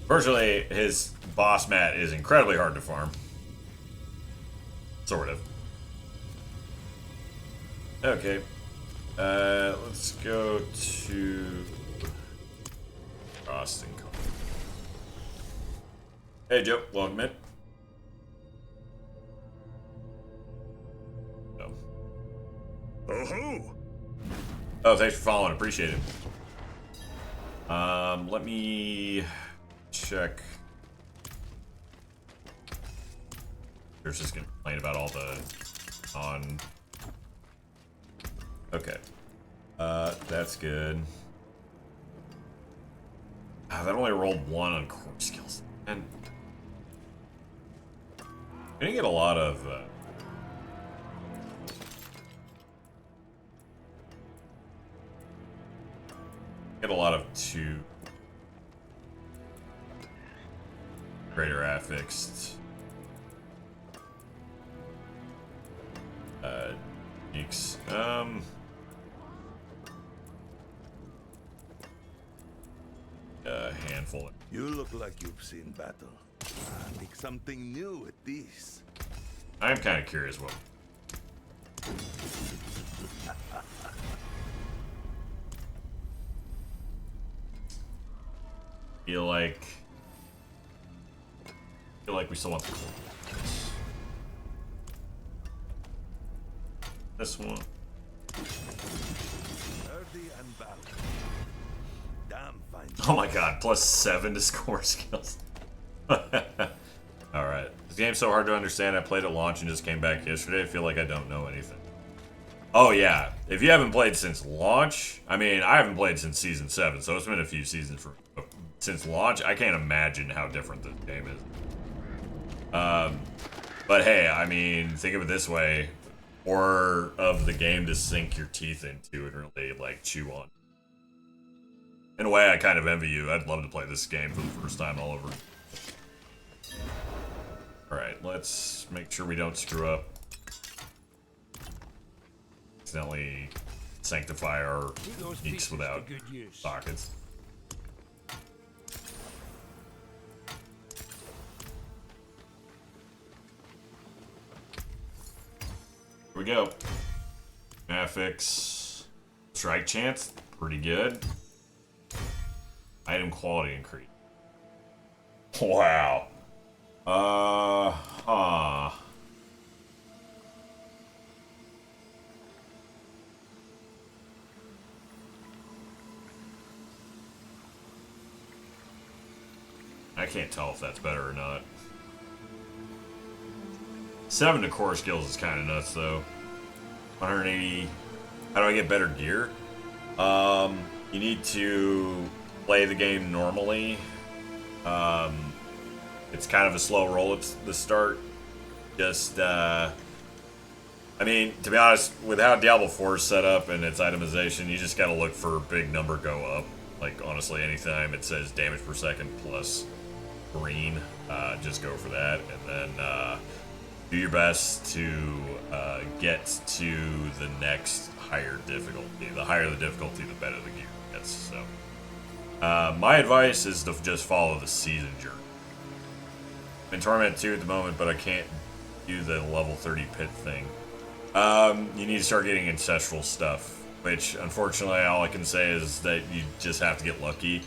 Fortunately, his boss mat is incredibly hard to farm. Sort of. Okay. Let's go to Austin. Hey Joe, welcome in. Oh, thanks for following. Appreciate it. Let me check. There's just gonna complain about all the on. Okay. That's good. That only rolled 1 on core skills. And I'm gonna get a lot of get a lot of 2 greater affixed geeks. A handful. You look like you've seen battle. Pick something new at this. I'm kind of curious what. Feel like we still want the cool. This one. Earthy and balanced. Damn fine. Oh my god, +7 to score skills. Alright. This game's so hard to understand. I played at launch and just came back yesterday. I feel like I don't know anything. Oh yeah. If you haven't played since launch, I mean, I haven't played since Season 7, so it's been a few seasons since launch. I can't imagine how different this game is. But hey, I mean, think of it this way. Or of the game to sink your teeth into and really, like, chew on. In a way, I kind of envy you. I'd love to play this game for the first time all over. Alright, let's make sure we don't screw up. Accidentally sanctify our geeks without sockets. Here we go. Affix. Strike chance. Pretty good. Item quality increase. Wow. Huh. I can't tell if that's better or not. 7 to core skills is kind of nuts, though. 180. How do I get better gear? You need to play the game normally. It's kind of a slow roll at the start. Just, I mean, to be honest, with how Diablo 4 is set up and its itemization, you just gotta look for big number go up. Like, honestly, anytime it says damage per second plus green, just go for that. And then, do your best to get to the next higher difficulty. The higher the difficulty, the better the gear gets. So, my advice is to just follow the season journey. I'm in Torment 2 at the moment, but I can't do the level 30 pit thing. You need to start getting ancestral stuff, which unfortunately all I can say is that you just have to get lucky.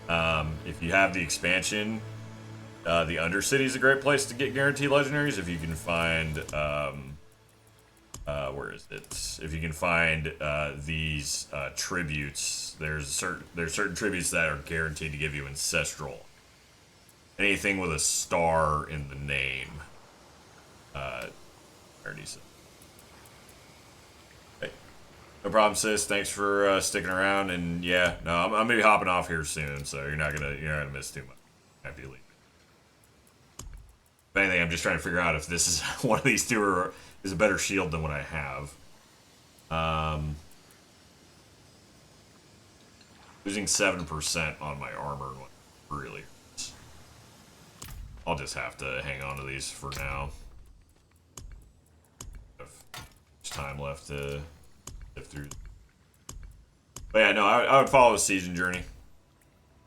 If you have the expansion, the Undercity is a great place to get guaranteed legendaries. If you can find, where is it? If you can find these tributes, there's certain tributes that are guaranteed to give you ancestral. Anything with a star in the name. Already said. Hey, no problem, sis. Thanks for sticking around. And yeah, no, I'm gonna be hopping off here soon, so you're not gonna miss too much. Happy to leave. If anything, I'm just trying to figure out if this is one of these two is a better shield than what I have. Losing 7% on my armor really hurts. I'll just have to hang on to these for now. There's time left to get through. But yeah, no, I would follow the season journey.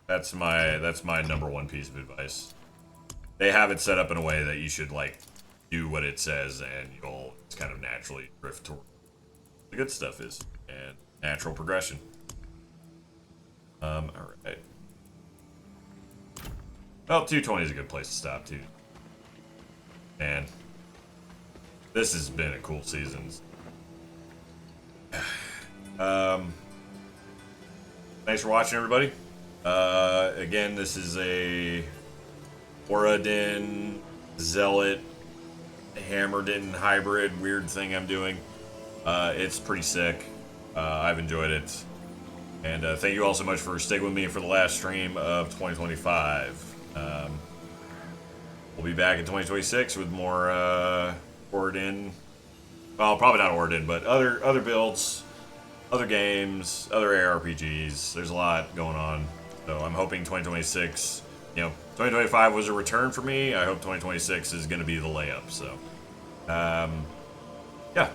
That's my #1 piece of advice. They have it set up in a way that you should, like, do what it says, and you'll just kind of naturally drift toward the good stuff is, and natural progression. Alright. Well, 220 is a good place to stop, too. Man. This has been a cool season. Thanks for watching, everybody. Again, this is a Paladin, Zealot, Hammered-in hybrid weird thing I'm doing. It's pretty sick. I've enjoyed it. And thank you all so much for sticking with me for the last stream of 2025. We'll be back in 2026 with more Paladin. Well, probably not Paladin, but other builds, other games, other ARPGs. There's a lot going on. So I'm hoping 2026, 2025 was a return for me. I hope 2026 is going to be the layup. So, yeah.